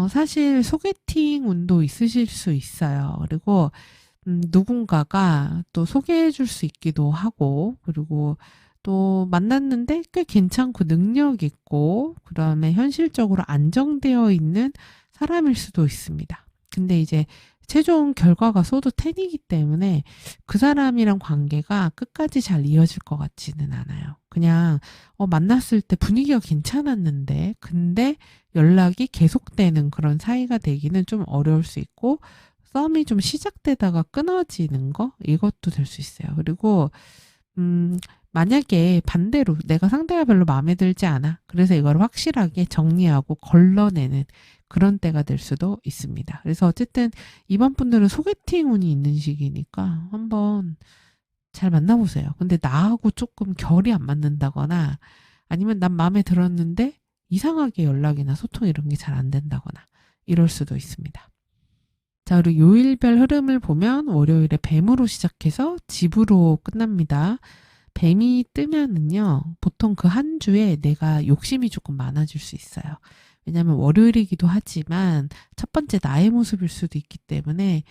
사실 소개팅 운도 있으실 수 있어요. 그리고 누군가가 또 소개해 줄 수 있기도 하고, 그리고 또 만났는데 꽤 괜찮고 능력 있고 그다음에 현실적으로 안정되어 있는 사람일 수도 있습니다. 근데 이제 최종 결과가 소드 10이기 때문에 그 사람이랑 관계가 끝까지 잘 이어질 것 같지는 않아요. 그냥 만났을 때 분위기가 괜찮았는데 근데 연락이 계속되는 그런 사이가 되기는 좀 어려울 수 있고, 썸이 좀 시작되다가 끊어지는 거, 이것도 될 수 있어요. 그리고 만약에 반대로 내가 상대가 별로 마음에 들지 않아, 그래서 이걸 확실하게 정리하고 걸러내는 그런 때가 될 수도 있습니다. 그래서 어쨌든 이번 분들은 소개팅 운이 있는 시기니까 한번 잘 만나보세요. 근데 나하고 조금 결이 안 맞는다거나, 아니면 난 마음에 들었는데 이상하게 연락이나 소통 이런 게 잘 안 된다거나 이럴 수도 있습니다. 자, 그리고 요일별 흐름을 보면 월요일에 뱀으로 시작해서 집으로 끝납니다. 뱀이 뜨면은요, 보통 그 한 주에 내가 욕심이 조금 많아질 수 있어요. 왜냐면 월요일이기도 하지만 첫 번째 나의 모습일 수도 있기 때문에,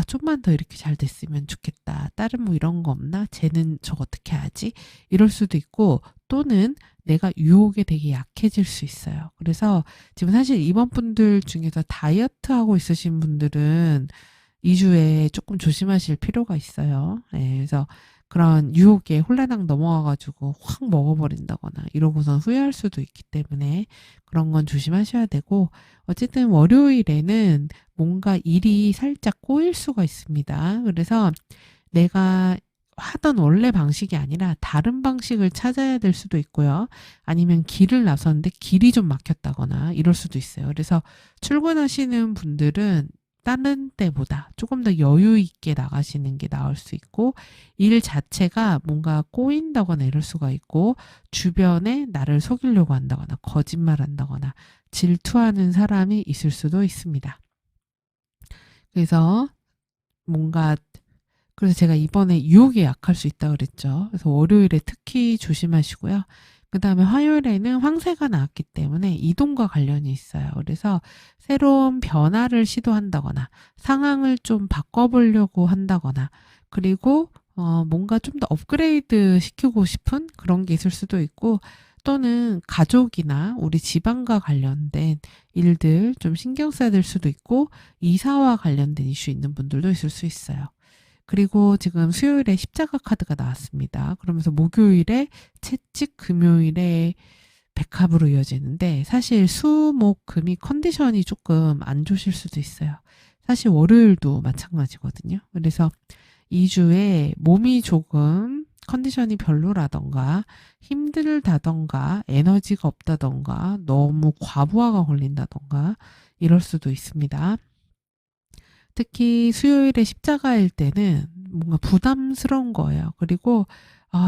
좀만 더 이렇게 잘 됐으면 좋겠다, 다른 뭐 이런 거 없나? 쟤는 저거 어떻게 하지? 이럴 수도 있고, 또는 내가 유혹에 되게 약해질 수 있어요. 그래서 지금 사실 이번 분들 중에서 다이어트 하고 있으신 분들은 2주에 조금 조심하실 필요가 있어요. 네, 그래서 그런 유혹에 홀라당 넘어가가지고 확 먹어버린다거나 이러고선 후회할 수도 있기 때문에 그런 건 조심하셔야 되고, 어쨌든 월요일에는 뭔가 일이 살짝 꼬일 수가 있습니다. 그래서 내가 하던 원래 방식이 아니라 다른 방식을 찾아야 될 수도 있고요. 아니면 길을 나섰는데 길이 좀 막혔다거나 이럴 수도 있어요. 그래서 출근하시는 분들은 다른 때보다 조금 더 여유 있게 나가시는 게 나을 수 있고, 일 자체가 뭔가 꼬인다거나 이럴 수가 있고, 주변에 나를 속이려고 한다거나 거짓말 한다거나 질투하는 사람이 있을 수도 있습니다. 그래서 뭔가, 그래서 제가 이번에 유혹에 약할 수 있다고 그랬죠. 그래서 월요일에 특히 조심하시고요. 그 다음에 화요일에는 황새가 나왔기 때문에 이동과 관련이 있어요. 그래서 새로운 변화를 시도한다거나 상황을 좀 바꿔보려고 한다거나, 그리고 뭔가 좀 더 업그레이드 시키고 싶은 그런 게 있을 수도 있고, 또는 가족이나 우리 집안과 관련된 일들 좀 신경 써야 될 수도 있고, 이사와 관련된 이슈 있는 분들도 있을 수 있어요. 그리고 지금 수요일에 십자가 카드가 나왔습니다. 그러면서 목요일에 채찍, 금요일에 백합으로 이어지는데, 사실 수, 목, 금이 컨디션이 조금 안 좋으실 수도 있어요. 사실 월요일도 마찬가지거든요. 그래서 2주에 몸이 조금 컨디션이 별로라던가 힘들다던가 에너지가 없다던가 너무 과부하가 걸린다던가 이럴 수도 있습니다. 특히 수요일에 십자가일 때는 뭔가 부담스러운 거예요. 그리고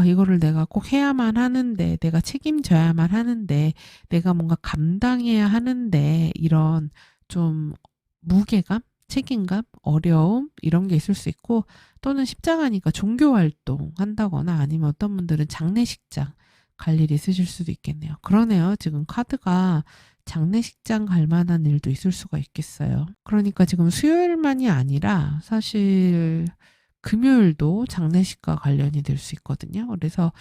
이거를 내가 꼭 해야만 하는데, 내가 책임져야만 하는데, 내가 뭔가 감당해야 하는데, 이런 좀 무게감, 책임감, 어려움, 이런 게 있을 수 있고, 또는 십자가니까 종교활동 한다거나 아니면 어떤 분들은 장례식장 갈 일이 있으실 수도 있겠네요. 그러네요. 지금 카드가 장례식장 갈 만한 일도 있을 수가 있겠어요. 그러니까 지금 수요일만이 아니라 사실 금요일도 장례식과 관련이 될 수 있거든요. 그래서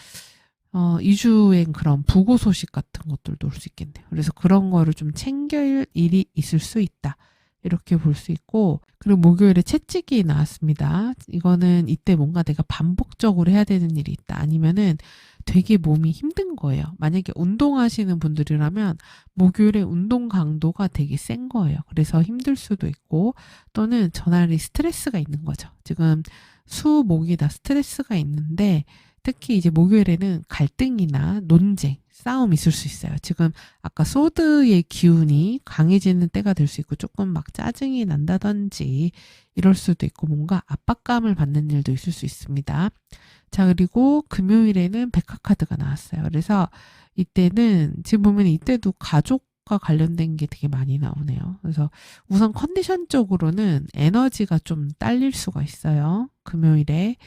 이주행 그런 부고 소식 같은 것들도 올 수 있겠네요. 그래서 그런 거를 좀 챙길 일이 있을 수 있다. 이렇게 볼 수 있고, 그리고 목요일에 채찍이 나왔습니다. 이거는 이때 뭔가 내가 반복적으로 해야 되는 일이 있다. 아니면은 되게 몸이 힘든 거예요. 만약에 운동하시는 분들이라면 목요일에 운동 강도가 되게 센 거예요. 그래서 힘들 수도 있고, 또는 전날이 스트레스가 있는 거죠. 지금 수, 목이 다 스트레스가 있는데, 특히 이제 목요일에는 갈등이나 논쟁, 싸움 있을 수 있어요. 지금 아까 소드의 기운이 강해지는 때가 될 수 있고 조금 막 짜증이 난다든지 이럴 수도 있고 뭔가 압박감을 받는 일도 있을 수 있습니다. 자, 그리고 금요일에는 백화카드가 나왔어요. 그래서 이때는 지금 보면 이때도 가족과 관련된 게 되게 많이 나오네요. 그래서 우선 컨디션적으로는 에너지가 좀 딸릴 수가 있어요. 금요일에.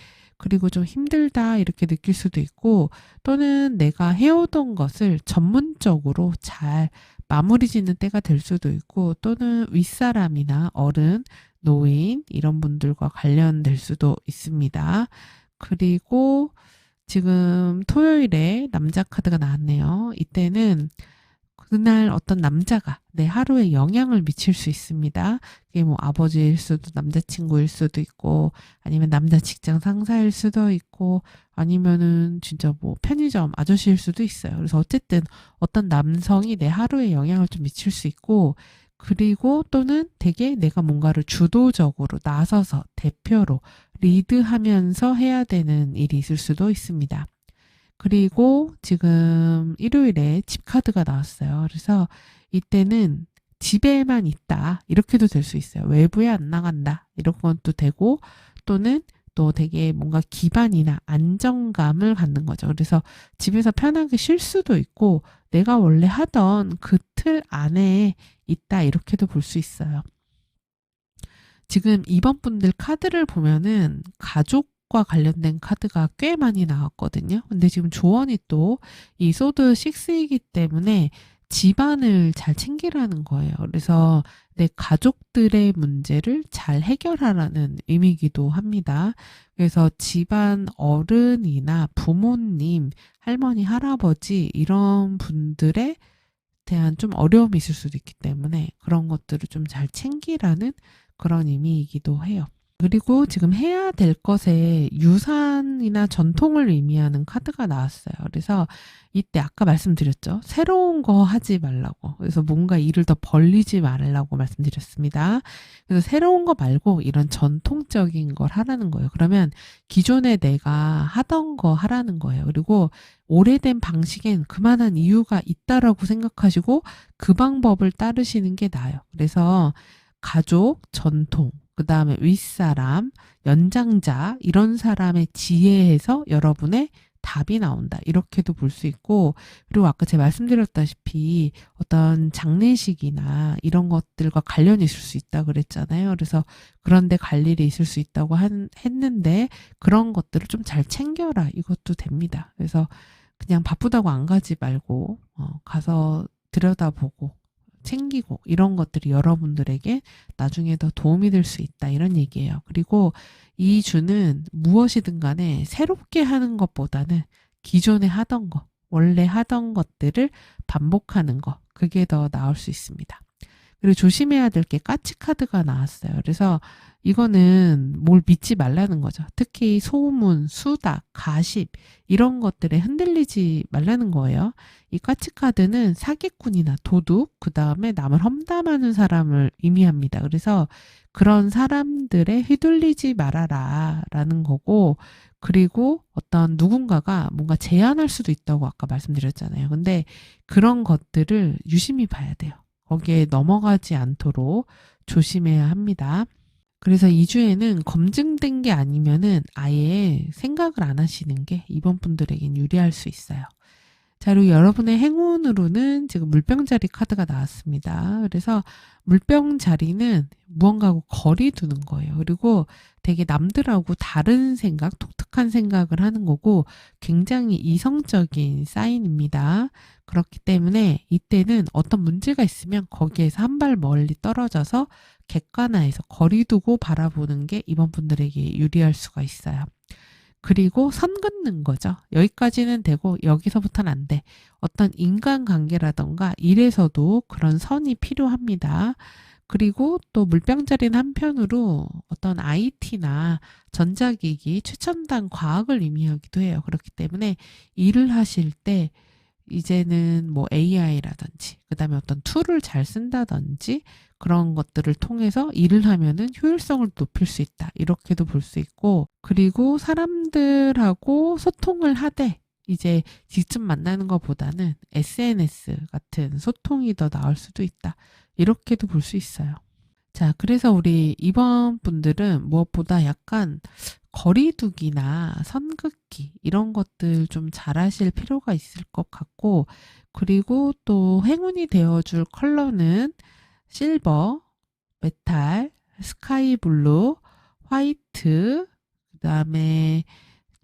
그리고 좀 힘들다 이렇게 느낄 수도 있고, 또는 내가 해오던 것을 전문적으로 잘 마무리 짓는 때가 될 수도 있고, 또는 윗사람이나 어른, 노인 이런 분들과 관련될 수도 있습니다. 그리고 지금 토요일에 남자 카드가 나왔네요. 이때는 그날 어떤 남자가 내 하루에 영향을 미칠 수 있습니다. 그게 뭐 아버지일 수도, 남자친구일 수도 있고, 아니면 남자 직장 상사일 수도 있고, 아니면은 진짜 뭐 편의점 아저씨일 수도 있어요. 그래서 어쨌든 어떤 남성이 내 하루에 영향을 좀 미칠 수 있고, 그리고 또는 되게 내가 뭔가를 주도적으로 나서서 대표로 리드하면서 해야 되는 일이 있을 수도 있습니다. 그리고 지금 일요일에 집 카드가 나왔어요. 그래서 이때는 집에만 있다. 이렇게도 될 수 있어요. 외부에 안 나간다. 이런 것도 되고, 또는 또 되게 뭔가 기반이나 안정감을 갖는 거죠. 그래서 집에서 편하게 쉴 수도 있고, 내가 원래 하던 그 틀 안에 있다. 이렇게도 볼 수 있어요. 지금 이번 분들 카드를 보면은 가족과 관련된 카드가 꽤 많이 나왔거든요. 근데 지금 조언이 또 이 소드 6이기 때문에 집안을 잘 챙기라는 거예요. 그래서 내 가족들의 문제를 잘 해결하라는 의미이기도 합니다. 그래서 집안 어른이나 부모님, 할머니, 할아버지 이런 분들에 대한 좀 어려움이 있을 수도 있기 때문에 그런 것들을 좀 잘 챙기라는 그런 의미이기도 해요. 그리고 지금 해야 될 것에 유산이나 전통을 의미하는 카드가 나왔어요. 그래서 이때 아까 말씀드렸죠. 새로운 거 하지 말라고. 그래서 뭔가 일을 더 벌리지 말라고 말씀드렸습니다. 그래서 새로운 거 말고 이런 전통적인 걸 하라는 거예요. 그러면 기존에 내가 하던 거 하라는 거예요. 그리고 오래된 방식엔 그만한 이유가 있다라고 생각하시고 그 방법을 따르시는 게 나아요. 그래서 가족, 전통, 그 다음에 윗사람, 연장자 이런 사람의 지혜에서 여러분의 답이 나온다. 이렇게도 볼 수 있고, 그리고 아까 제가 말씀드렸다시피 어떤 장례식이나 이런 것들과 관련이 있을 수 있다 그랬잖아요. 그래서 그런데 갈 일이 있을 수 있다고 했는데 그런 것들을 좀 잘 챙겨라. 이것도 됩니다. 그래서 그냥 바쁘다고 안 가지 말고 가서 들여다보고 챙기고 이런 것들이 여러분들에게 나중에 더 도움이 될 수 있다 이런 얘기예요. 그리고 이 주는 무엇이든 간에 새롭게 하는 것보다는 기존에 하던 거, 원래 하던 것들을 반복하는 거, 그게 더 나을 수 있습니다. 그리고 조심해야 될 게 까치카드가 나왔어요. 그래서 이거는 뭘 믿지 말라는 거죠. 특히 소문, 수닥, 가십 이런 것들에 흔들리지 말라는 거예요. 이 까치카드는 사기꾼이나 도둑, 그 다음에 남을 험담하는 사람을 의미합니다. 그래서 그런 사람들에 휘둘리지 말아라 라는 거고, 그리고 어떤 누군가가 뭔가 제안할 수도 있다고 아까 말씀드렸잖아요. 근데 그런 것들을 유심히 봐야 돼요. 거기에 넘어가지 않도록 조심해야 합니다. 그래서 2주에는 검증된 게 아니면은 아예 생각을 안 하시는 게 이번 분들에겐 유리할 수 있어요. 자, 그리고 여러분의 행운으로는 지금 물병자리 카드가 나왔습니다. 그래서 물병자리는 무언가하고 거리 두는 거예요. 그리고 되게 남들하고 다른 생각, 독특한 생각을 하는 거고 굉장히 이성적인 사인입니다. 그렇기 때문에 이때는 어떤 문제가 있으면 거기에서 한 발 멀리 떨어져서 객관화해서 거리 두고 바라보는 게 이번 분들에게 유리할 수가 있어요. 그리고 선 긋는 거죠. 여기까지는 되고 여기서부터는 안 돼. 어떤 인간관계라던가 일에서도 그런 선이 필요합니다. 그리고 또 물병자리는 한편으로 어떤 IT나 전자기기, 최첨단 과학을 의미하기도 해요. 그렇기 때문에 일을 하실 때 이제는 뭐 AI라든지 그다음에 어떤 툴을 잘 쓴다든지 그런 것들을 통해서 일을 하면은 효율성을 높일 수 있다. 이렇게도 볼 수 있고, 그리고 사람들하고 소통을 하되 이제 직접 만나는 것보다는 SNS 같은 소통이 더 나을 수도 있다. 이렇게도 볼 수 있어요. 자, 그래서 우리 이번 분들은 무엇보다 약간 거리두기나 선긋기 이런 것들 좀 잘하실 필요가 있을 것 같고, 그리고 또 행운이 되어줄 컬러는 실버, 메탈, 스카이 블루, 화이트, 그 다음에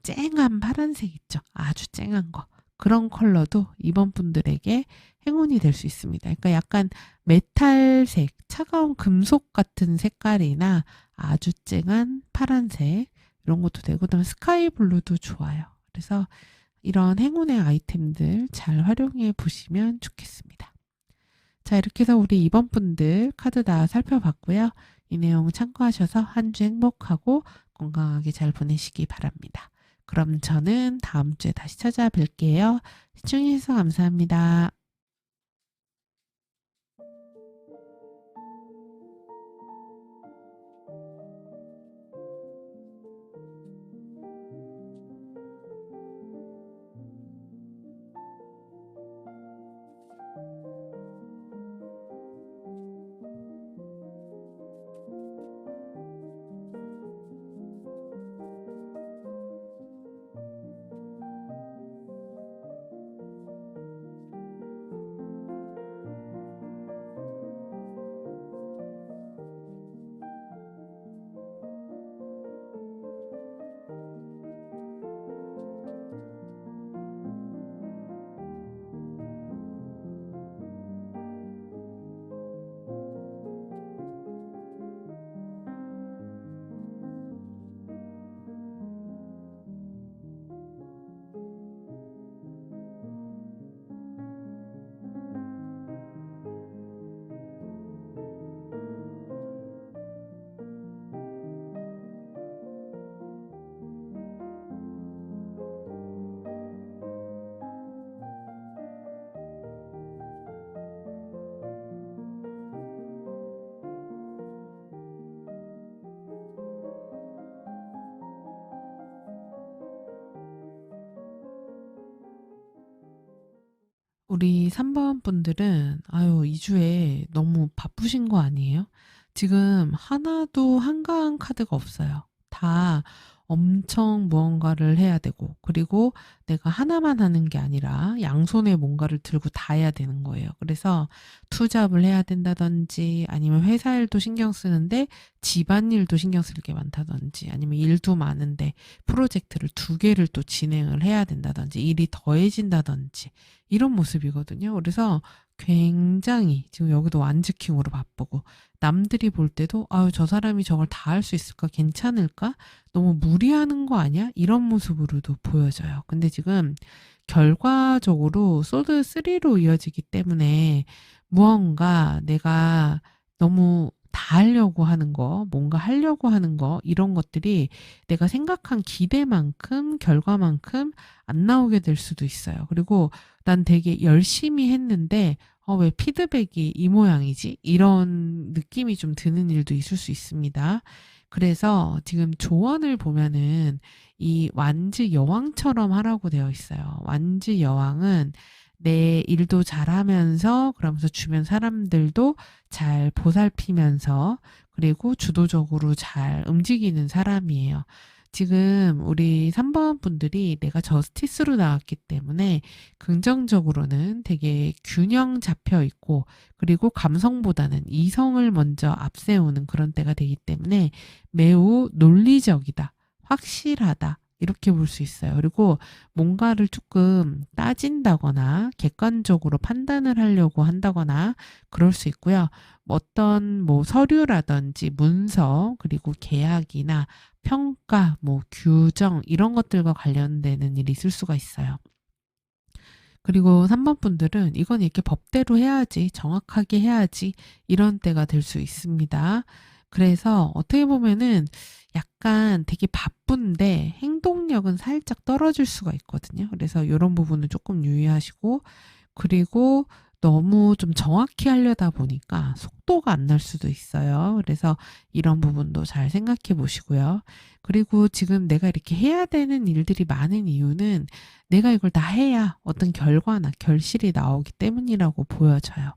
쨍한 파란색 있죠. 아주 쨍한 거. 그런 컬러도 이번 분들에게 행운이 될 수 있습니다. 그러니까 약간 메탈색, 차가운 금속 같은 색깔이나 아주 쨍한 파란색 이런 것도 되고, 그다음에 스카이 블루도 좋아요. 그래서 이런 행운의 아이템들 잘 활용해 보시면 좋겠습니다. 자, 이렇게 해서 우리 이번 분들 카드 다 살펴봤고요. 이 내용 참고하셔서 한 주 행복하고 건강하게 잘 보내시기 바랍니다. 그럼 저는 다음 주에 다시 찾아뵐게요. 시청해주셔서 감사합니다. 우리 3번 분들은 아유 2주에 너무 바쁘신 거 아니에요? 지금 하나도 한가한 카드가 없어요. 다 엄청 무언가를 해야 되고, 그리고 내가 하나만 하는 게 아니라 양손에 뭔가를 들고 다 해야 되는 거예요. 그래서 투잡을 해야 된다든지, 아니면 회사 일도 신경 쓰는데 집안일도 신경 쓸 게 많다든지, 아니면 일도 많은데 프로젝트를 2개를 또 진행을 해야 된다든지, 일이 더해진다든지 이런 모습이거든요. 그래서 굉장히 지금 여기도 완즈킹으로 바쁘고, 남들이 볼 때도 아유 저 사람이 저걸 다 할 수 있을까, 괜찮을까, 너무 무리하는 거 아니야, 이런 모습으로도 보여져요. 근데 지금 결과적으로 소드 3로 이어지기 때문에 무언가 내가 너무 다 하려고 하는 거, 뭔가 하려고 하는 거, 이런 것들이 내가 생각한 기대만큼 결과만큼 안 나오게 될 수도 있어요. 그리고 난 되게 열심히 했는데 왜 피드백이 이 모양이지? 이런 느낌이 좀 드는 일도 있을 수 있습니다. 그래서 지금 조언을 보면은 이 완지 여왕처럼 하라고 되어 있어요. 완지 여왕은 내 일도 잘하면서 그러면서 주변 사람들도 잘 보살피면서 그리고 주도적으로 잘 움직이는 사람이에요. 지금 우리 3번 분들이 내가 저스티스로 나왔기 때문에 긍정적으로는 되게 균형 잡혀 있고 그리고 감성보다는 이성을 먼저 앞세우는 그런 때가 되기 때문에 매우 논리적이다, 확실하다, 이렇게 볼 수 있어요. 그리고 뭔가를 조금 따진다거나 객관적으로 판단을 하려고 한다거나 그럴 수 있고요. 어떤 뭐 서류라든지 문서 그리고 계약이나 평가, 뭐 규정 이런 것들과 관련되는 일이 있을 수가 있어요. 그리고 3번 분들은 이건 이렇게 법대로 해야지, 정확하게 해야지 이런 때가 될 수 있습니다. 그래서 어떻게 보면은 약간 되게 바쁜데 행동력은 살짝 떨어질 수가 있거든요. 그래서 이런 부분은 조금 유의하시고 그리고 너무 좀 정확히 하려다 보니까 속도가 안 날 수도 있어요. 그래서 이런 부분도 잘 생각해 보시고요. 그리고 지금 내가 이렇게 해야 되는 일들이 많은 이유는 내가 이걸 다 해야 어떤 결과나 결실이 나오기 때문이라고 보여져요.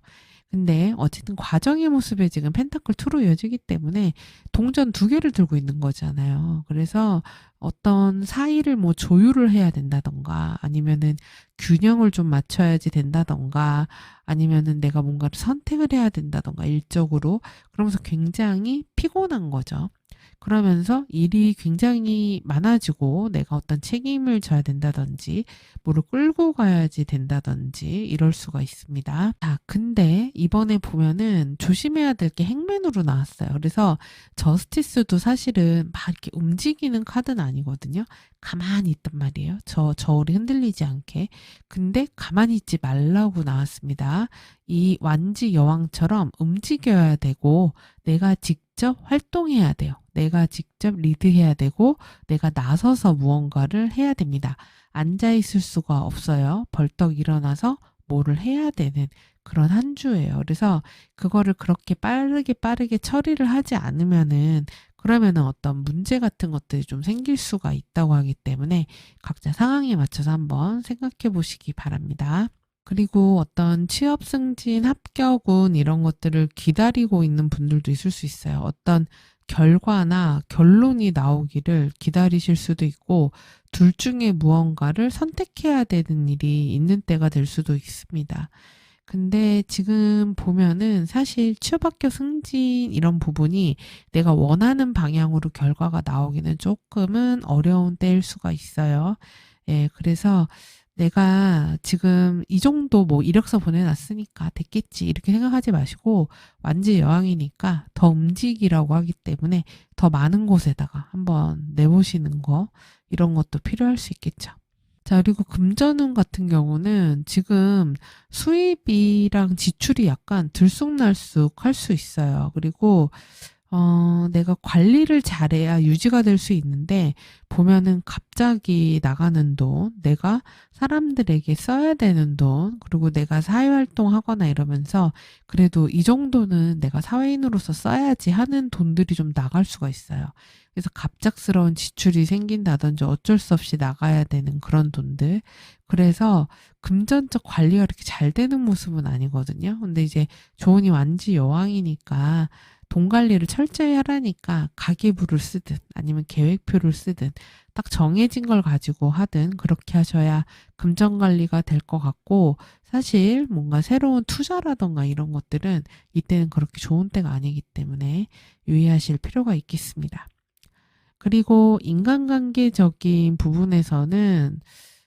근데 어쨌든 과정의 모습에 지금 펜타클 2로 이어지기 때문에 동전 두 개를 들고 있는 거잖아요. 그래서 어떤 사이를 뭐 조율을 해야 된다던가 아니면은 균형을 좀 맞춰야지 된다던가 아니면은 내가 뭔가를 선택을 해야 된다던가 일적으로 그러면서 굉장히 피곤한 거죠. 그러면서 일이 굉장히 많아지고 내가 어떤 책임을 져야 된다든지 뭐를 끌고 가야지 된다든지 이럴 수가 있습니다. 자, 근데 이번에 보면은 조심해야 될 게 행맨으로 나왔어요. 그래서 저스티스도 사실은 막 이렇게 움직이는 카드는 아니거든요. 가만히 있단 말이에요. 저울이 흔들리지 않게. 근데 가만히 있지 말라고 나왔습니다. 이 완지 여왕처럼 움직여야 되고 내가 직접 활동해야 돼요. 내가 직접 리드해야 되고 내가 나서서 무언가를 해야 됩니다. 앉아 있을 수가 없어요. 벌떡 일어나서 뭐를 해야 되는 그런 한 주예요. 그래서 그거를 그렇게 빠르게 처리를 하지 않으면은 그러면은 어떤 문제 같은 것들이 좀 생길 수가 있다고 하기 때문에 각자 상황에 맞춰서 한번 생각해 보시기 바랍니다. 그리고 어떤 취업 승진, 합격운 이런 것들을 기다리고 있는 분들도 있을 수 있어요. 어떤 결과나 결론이 나오기를 기다리실 수도 있고 둘 중에 무언가를 선택해야 되는 일이 있는 때가 될 수도 있습니다. 근데 지금 보면은 사실 취업 합격 승진 이런 부분이 내가 원하는 방향으로 결과가 나오기는 조금은 어려운 때일 수가 있어요. 예, 그래서 내가 지금 이 정도 뭐 이력서 보내놨으니까 됐겠지 이렇게 생각하지 마시고 완지 여왕이니까 더 움직이라고 하기 때문에 더 많은 곳에다가 한번 내보시는 거 이런 것도 필요할 수 있겠죠. 자, 그리고 금전운 같은 경우는 지금 수입이랑 지출이 약간 들쑥날쑥 할 수 있어요. 그리고 내가 관리를 잘해야 유지가 될 수 있는데, 보면은 갑자기 나가는 돈, 내가 사람들에게 써야 되는 돈, 그리고 내가 사회활동 하거나 이러면서, 그래도 이 정도는 내가 사회인으로서 써야지 하는 돈들이 좀 나갈 수가 있어요. 그래서 갑작스러운 지출이 생긴다든지 어쩔 수 없이 나가야 되는 그런 돈들. 그래서 금전적 관리가 이렇게 잘 되는 모습은 아니거든요. 근데 이제 조은이 완지 여왕이니까, 돈 관리를 철저히 하라니까 가계부를 쓰든 아니면 계획표를 쓰든 딱 정해진 걸 가지고 하든 그렇게 하셔야 금전 관리가 될 것 같고 사실 뭔가 새로운 투자라던가 이런 것들은 이때는 그렇게 좋은 때가 아니기 때문에 유의하실 필요가 있겠습니다. 그리고 인간관계적인 부분에서는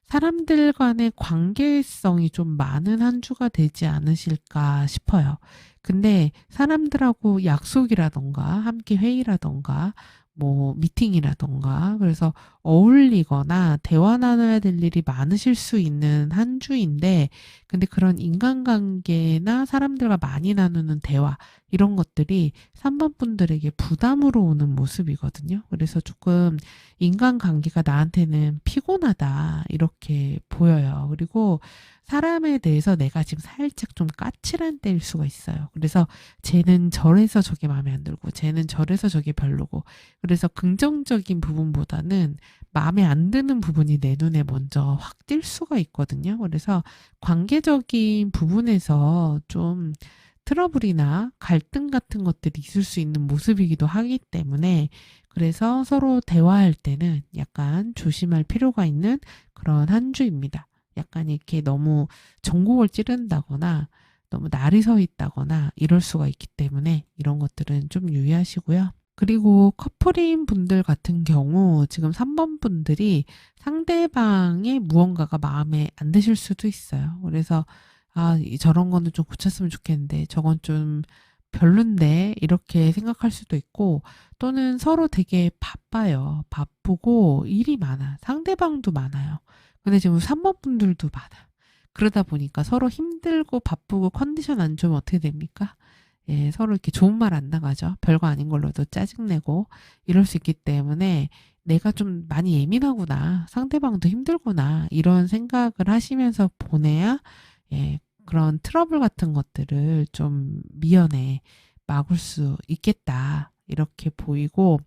사람들 간의 관계성이 좀 많은 한 주가 되지 않으실까 싶어요. 근데 사람들하고 약속이라던가 함께 회의라던가 뭐 미팅이라던가 그래서 어울리거나 대화 나눠야 될 일이 많으실 수 있는 한 주인데, 근데 그런 인간관계나 사람들과 많이 나누는 대화, 이런 것들이 3번 분들에게 부담으로 오는 모습이거든요. 그래서 조금 인간관계가 나한테는 피곤하다, 이렇게 보여요. 그리고 사람에 대해서 내가 지금 살짝 좀 까칠한 때일 수가 있어요. 그래서 쟤는 저래서 저게 마음에 안 들고, 쟤는 저래서 저게 별로고, 그래서 긍정적인 부분보다는 마음에 안 드는 부분이 내 눈에 먼저 확 띌 수가 있거든요. 그래서 관계적인 부분에서 좀 트러블이나 갈등 같은 것들이 있을 수 있는 모습이기도 하기 때문에, 그래서 서로 대화할 때는 약간 조심할 필요가 있는 그런 한 주입니다. 약간 이렇게 너무 전곡을 찌른다거나 너무 날이 서 있다거나 이럴 수가 있기 때문에 이런 것들은 좀 유의하시고요. 그리고 커플인 분들 같은 경우 지금 3번 분들이 상대방의 무언가가 마음에 안 드실 수도 있어요. 그래서 저런 거는 좀 고쳤으면 좋겠는데 저건 좀 별론데 이렇게 생각할 수도 있고, 또는 서로 되게 바빠요. 바쁘고 일이 많아. 상대방도 많아요. 근데 지금 3번 분들도 많아. 그러다 보니까 서로 힘들고 바쁘고 컨디션 안 좋으면 어떻게 됩니까? 예, 서로 이렇게 좋은 말 안 나가죠. 별거 아닌 걸로도 짜증내고 이럴 수 있기 때문에 내가 좀 많이 예민하구나, 상대방도 힘들구나, 이런 생각을 하시면서 보내야, 예, 그런 트러블 같은 것들을 좀 미연에 막을 수 있겠다, 이렇게 보이고,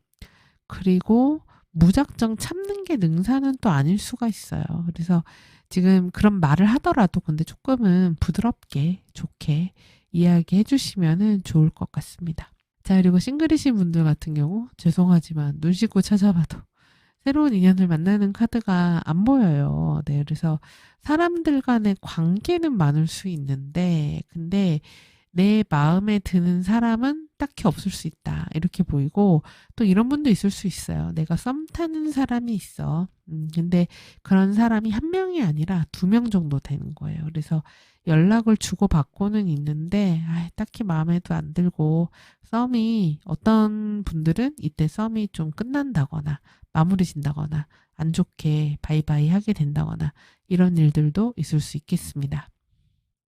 그리고 무작정 참는 게 능사는 또 아닐 수가 있어요. 그래서 지금 그런 말을 하더라도 근데 조금은 부드럽게 좋게 이야기해 주시면은 좋을 것 같습니다. 자, 그리고 싱글이신 분들 같은 경우 죄송하지만 눈 씻고 찾아봐도 새로운 인연을 만나는 카드가 안 보여요. 네, 그래서 사람들 간의 관계는 많을 수 있는데, 근데 내 마음에 드는 사람은 딱히 없을 수 있다, 이렇게 보이고, 또 이런 분도 있을 수 있어요. 내가 썸 타는 사람이 있어. 근데 그런 사람이 한 명이 아니라 2명 정도 되는 거예요. 그래서 연락을 주고받고는 있는데, 딱히 마음에도 안 들고, 썸이, 어떤 분들은 이때 썸이 좀 끝난다거나, 마무리 진다거나, 안 좋게 바이바이 하게 된다거나, 이런 일들도 있을 수 있겠습니다.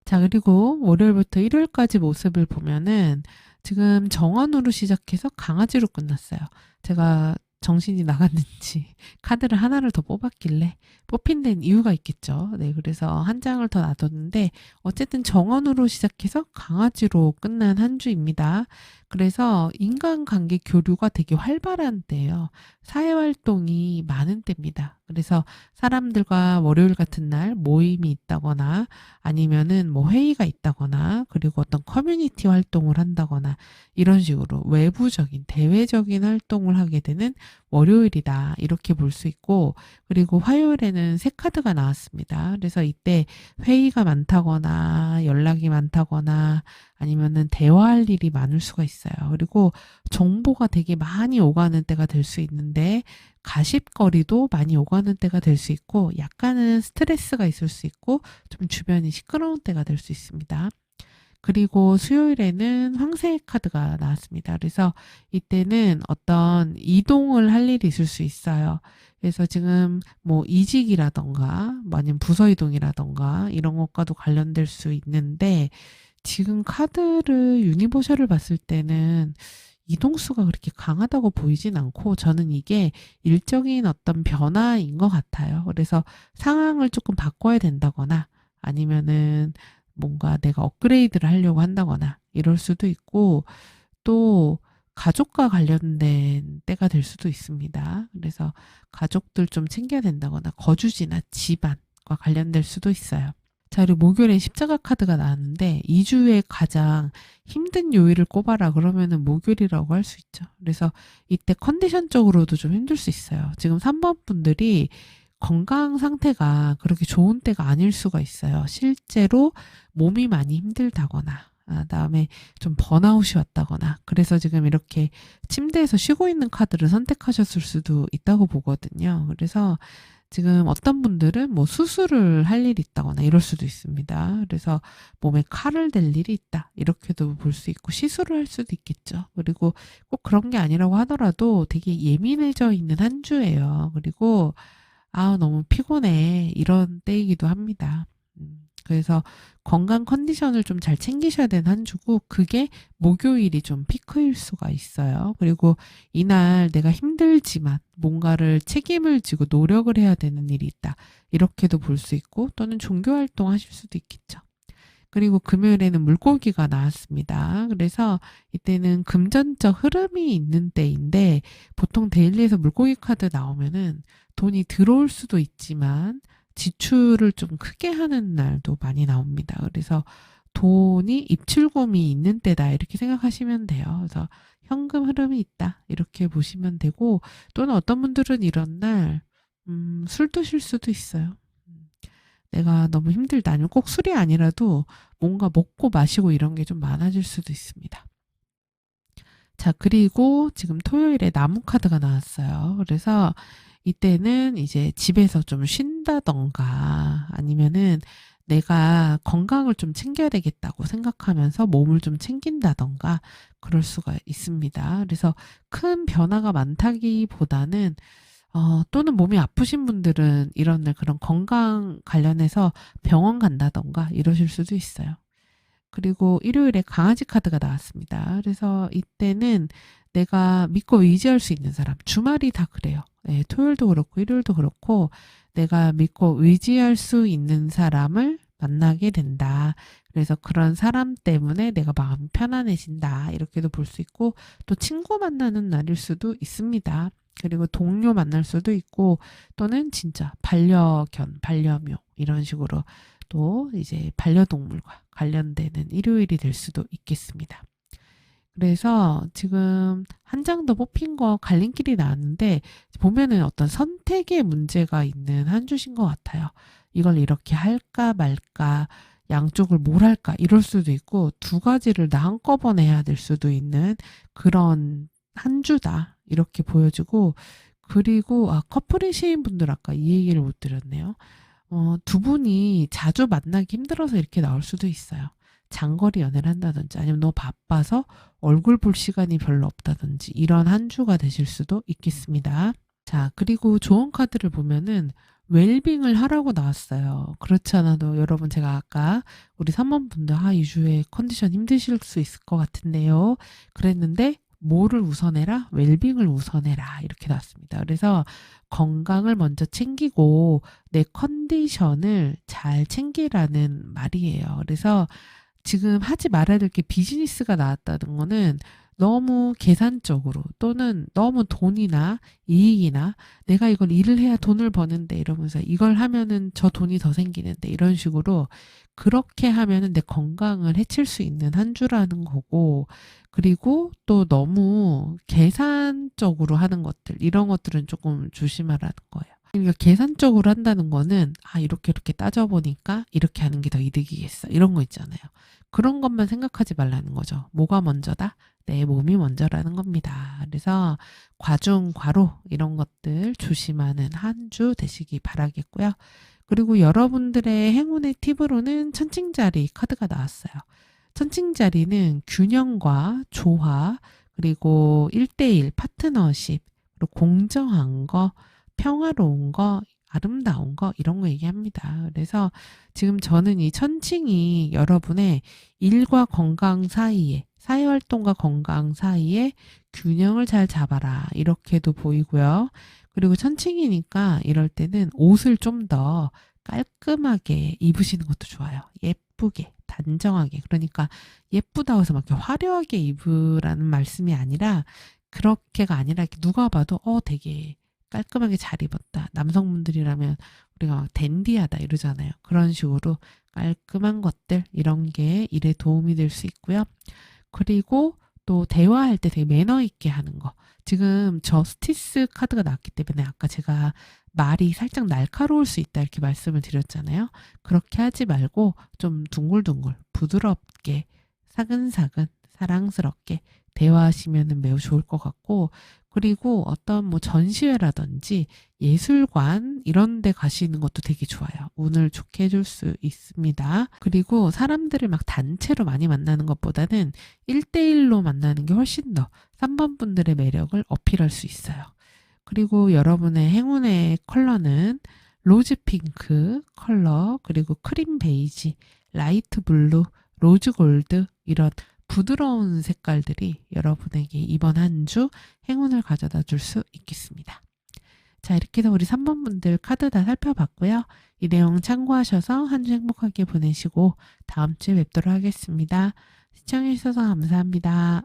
자, 그리고 월요일부터 일요일까지 모습을 보면은 지금 정원으로 시작해서 강아지로 끝났어요. 제가 정신이 나갔는지 카드를 하나를 더 뽑았길래 뽑힌 데는 이유가 있겠죠. 네, 그래서 한 장을 더 놔뒀는데 어쨌든 정원으로 시작해서 강아지로 끝난 한 주입니다. 그래서 인간관계 교류가 되게 활발한 때예요. 사회활동이 많은 때입니다. 그래서 사람들과 월요일 같은 날 모임이 있다거나, 아니면은 뭐 회의가 있다거나, 그리고 어떤 커뮤니티 활동을 한다거나, 이런 식으로 외부적인 대외적인 활동을 하게 되는 월요일이다, 이렇게 볼 수 있고, 그리고 화요일에는 새 카드가 나왔습니다. 그래서 이때 회의가 많다거나 연락이 많다거나 아니면은 대화할 일이 많을 수가 있어요. 그리고 정보가 되게 많이 오가는 때가 될 수 있는데, 가십거리도 많이 오가는 때가 될 수 있고, 약간은 스트레스가 있을 수 있고, 좀 주변이 시끄러운 때가 될 수 있습니다. 그리고 수요일에는 황새 카드가 나왔습니다. 그래서 이때는 어떤 이동을 할 일이 있을 수 있어요. 그래서 지금 뭐 이직이라던가, 뭐 아니면 부서 이동이라던가, 이런 것과도 관련될 수 있는데, 지금 카드를 유니버셜을 봤을 때는 이동수가 그렇게 강하다고 보이진 않고, 저는 이게 일적인 어떤 변화인 것 같아요. 그래서 상황을 조금 바꿔야 된다거나, 아니면은 뭔가 내가 업그레이드를 하려고 한다거나 이럴 수도 있고, 또 가족과 관련된 때가 될 수도 있습니다. 그래서 가족들 좀 챙겨야 된다거나 거주지나 집안과 관련될 수도 있어요. 자, 그리고 목요일에 십자가 카드가 나왔는데 2주에 가장 힘든 요일을 꼽아라 그러면은 목요일이라고 할 수 있죠. 그래서 이때 컨디션적으로도 좀 힘들 수 있어요. 지금 3번 분들이 건강 상태가 그렇게 좋은 때가 아닐 수가 있어요. 실제로 몸이 많이 힘들다거나, 다음에 좀 번아웃이 왔다거나, 그래서 지금 이렇게 침대에서 쉬고 있는 카드를 선택하셨을 수도 있다고 보거든요. 그래서 지금 어떤 분들은 뭐 수술을 할 일이 있다거나 이럴 수도 있습니다. 그래서 몸에 칼을 댈 일이 있다. 이렇게도 볼 수 있고 시술을 할 수도 있겠죠. 그리고 꼭 그런 게 아니라고 하더라도 되게 예민해져 있는 한 주예요. 그리고 아, 너무 피곤해. 이런 때이기도 합니다. 그래서 건강 컨디션을 좀 잘 챙기셔야 되는 한 주고, 그게 목요일이 좀 피크일 수가 있어요. 그리고 이날 내가 힘들지만 뭔가를 책임을 지고 노력을 해야 되는 일이 있다. 이렇게도 볼 수 있고, 또는 종교 활동 하실 수도 있겠죠. 그리고 금요일에는 물고기가 나왔습니다. 그래서 이때는 금전적 흐름이 있는 때인데, 보통 데일리에서 물고기 카드 나오면은 돈이 들어올 수도 있지만 지출을 좀 크게 하는 날도 많이 나옵니다. 그래서 돈이 입출금이 있는 때다 이렇게 생각하시면 돼요. 그래서 현금 흐름이 있다 이렇게 보시면 되고, 또는 어떤 분들은 이런 날 술 드실 수도 있어요. 내가 너무 힘들다, 아니면 꼭 술이 아니라도 뭔가 먹고 마시고 이런 게 좀 많아질 수도 있습니다. 자, 그리고 지금 토요일에 나무 카드가 나왔어요. 그래서 이때는 이제 집에서 좀 쉰다던가, 아니면은 내가 건강을 좀 챙겨야 되겠다고 생각하면서 몸을 좀 챙긴다던가 그럴 수가 있습니다. 그래서 큰 변화가 많다기보다는 또는 몸이 아프신 분들은 이런 날 그런 건강 관련해서 병원 간다던가 이러실 수도 있어요. 그리고 일요일에 강아지 카드가 나왔습니다. 그래서 이때는 내가 믿고 의지할 수 있는 사람, 주말이 다 그래요. 네, 토요일도 그렇고 일요일도 그렇고 내가 믿고 의지할 수 있는 사람을 만나게 된다. 그래서 그런 사람 때문에 내가 마음이 편안해진다. 이렇게도 볼 수 있고, 또 친구 만나는 날일 수도 있습니다. 그리고 동료 만날 수도 있고, 또는 진짜 반려견, 반려묘 이런 식으로 또 이제 반려동물과 관련되는 일요일이 될 수도 있겠습니다. 그래서 지금 한 장 더 뽑힌 거 갈림길이 나왔는데, 보면은 어떤 선택의 문제가 있는 한 주신 것 같아요. 이걸 이렇게 할까 말까, 양쪽을 뭘 할까 이럴 수도 있고, 두 가지를 다 한꺼번에 해야 될 수도 있는 그런 한 주다 이렇게 보여지고, 그리고 커플이신 분들 아까 이 얘기를 못 드렸네요. 두 분이 자주 만나기 힘들어서 이렇게 나올 수도 있어요. 장거리 연애를 한다든지, 아니면 너무 바빠서 얼굴 볼 시간이 별로 없다든지, 이런 한 주가 되실 수도 있겠습니다. 자, 그리고 좋은 카드를 보면은 웰빙을 하라고 나왔어요. 그렇지 않아도 여러분, 제가 아까 우리 3번분들 이 주에 컨디션 힘드실 수 있을 것 같은데요, 그랬는데 뭐를 우선해라? 웰빙을 우선해라. 이렇게 나왔습니다. 그래서 건강을 먼저 챙기고 내 컨디션을 잘 챙기라는 말이에요. 그래서 지금 하지 말아야 될 게 비즈니스가 나왔다는 거는 너무 계산적으로, 또는 너무 돈이나 이익이나 내가 이걸 일을 해야 돈을 버는데 이러면서 이걸 하면은 저 돈이 더 생기는데 이런 식으로, 그렇게 하면은 내 건강을 해칠 수 있는 한 주라는 거고, 그리고 또 너무 계산적으로 하는 것들, 이런 것들은 조금 조심하라는 거예요. 그러니까 계산적으로 한다는 거는 이렇게 따져보니까 이렇게 하는 게 더 이득이겠어, 이런 거 있잖아요. 그런 것만 생각하지 말라는 거죠. 뭐가 먼저다? 내 몸이 먼저라는 겁니다. 그래서 과중, 과로 이런 것들 조심하는 한 주 되시기 바라겠고요. 그리고 여러분들의 행운의 팁으로는 천칭자리 카드가 나왔어요. 천칭자리는 균형과 조화, 그리고 1대1 파트너십, 그리고 공정한 거, 평화로운 거, 아름다운 거, 이런 거 얘기합니다. 그래서 지금 저는 이 천칭이 여러분의 일과 건강 사이에, 사회활동과 건강 사이에 균형을 잘 잡아라, 이렇게도 보이고요. 그리고 천칭이니까 이럴 때는 옷을 좀 더 깔끔하게 입으시는 것도 좋아요. 예쁘게, 단정하게. 그러니까 예쁘다고 해서 막 이렇게 화려하게 입으라는 말씀이 아니라, 그렇게가 아니라 이렇게 누가 봐도 되게 깔끔하게 잘 입었다. 남성분들이라면 우리가 막 댄디하다 이러잖아요. 그런 식으로 깔끔한 것들, 이런 게 일에 도움이 될 수 있고요. 그리고 또 대화할 때 되게 매너 있게 하는 거. 지금 저스티스 카드가 나왔기 때문에 아까 제가 말이 살짝 날카로울 수 있다 이렇게 말씀을 드렸잖아요. 그렇게 하지 말고 좀 둥글둥글 부드럽게, 사근사근, 사랑스럽게 대화하시면 매우 좋을 것 같고, 그리고 어떤 뭐 전시회라든지 예술관 이런 데 가시는 것도 되게 좋아요. 운을 좋게 해줄 수 있습니다. 그리고 사람들을 막 단체로 많이 만나는 것보다는 1대1로 만나는 게 훨씬 더 3번 분들의 매력을 어필할 수 있어요. 그리고 여러분의 행운의 컬러는 로즈 핑크 컬러, 그리고 크림 베이지, 라이트 블루, 로즈 골드, 이런 부드러운 색깔들이 여러분에게 이번 한 주 행운을 가져다 줄 수 있겠습니다. 자, 이렇게 해서 우리 3번 분들 카드 다 살펴봤고요. 이 내용 참고하셔서 한 주 행복하게 보내시고 다음 주에 뵙도록 하겠습니다. 시청해주셔서 감사합니다.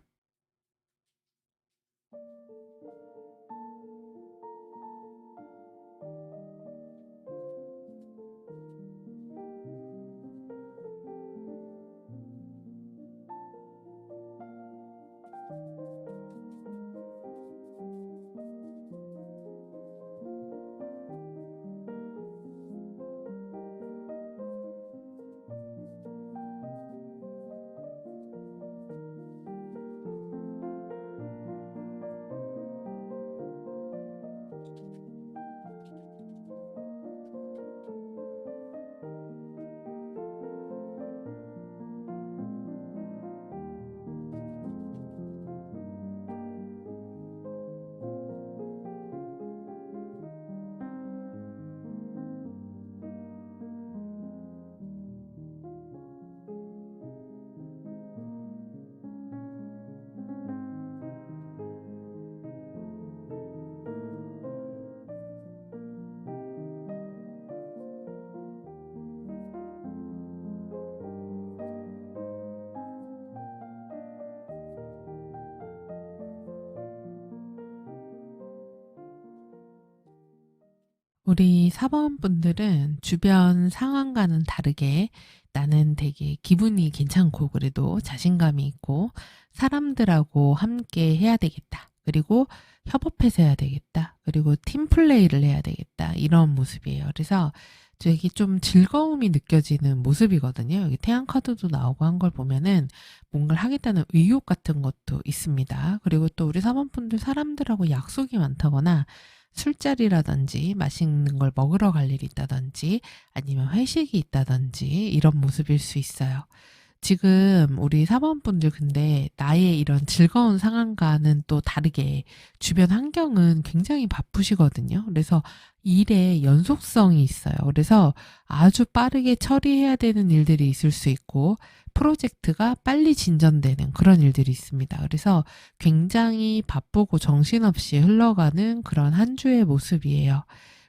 우리 4번 분들은 주변 상황과는 다르게 나는 되게 기분이 괜찮고 그래도 자신감이 있고 사람들하고 함께 해야 되겠다. 그리고 협업해서 해야 되겠다. 그리고 팀플레이를 해야 되겠다. 이런 모습이에요. 그래서 되게 좀 즐거움이 느껴지는 모습이거든요. 여기 태양 카드도 나오고 한 걸 보면은 뭔가를 하겠다는 의욕 같은 것도 있습니다. 그리고 또 우리 4번 분들 사람들하고 약속이 많다거나 술자리라든지 맛있는 걸 먹으러 갈 일이 있다든지 아니면 회식이 있다든지 이런 모습일 수 있어요. 지금 우리 사모분들 근데 나의 이런 즐거운 상황과는 또 다르게 주변 환경은 굉장히 바쁘시거든요. 그래서 일에 연속성이 있어요. 그래서 아주 빠르게 처리해야 되는 일들이 있을 수 있고 프로젝트가 빨리 진전되는 그런 일들이 있습니다. 그래서 굉장히 바쁘고 정신없이 흘러가는 그런 한 주의 모습이에요.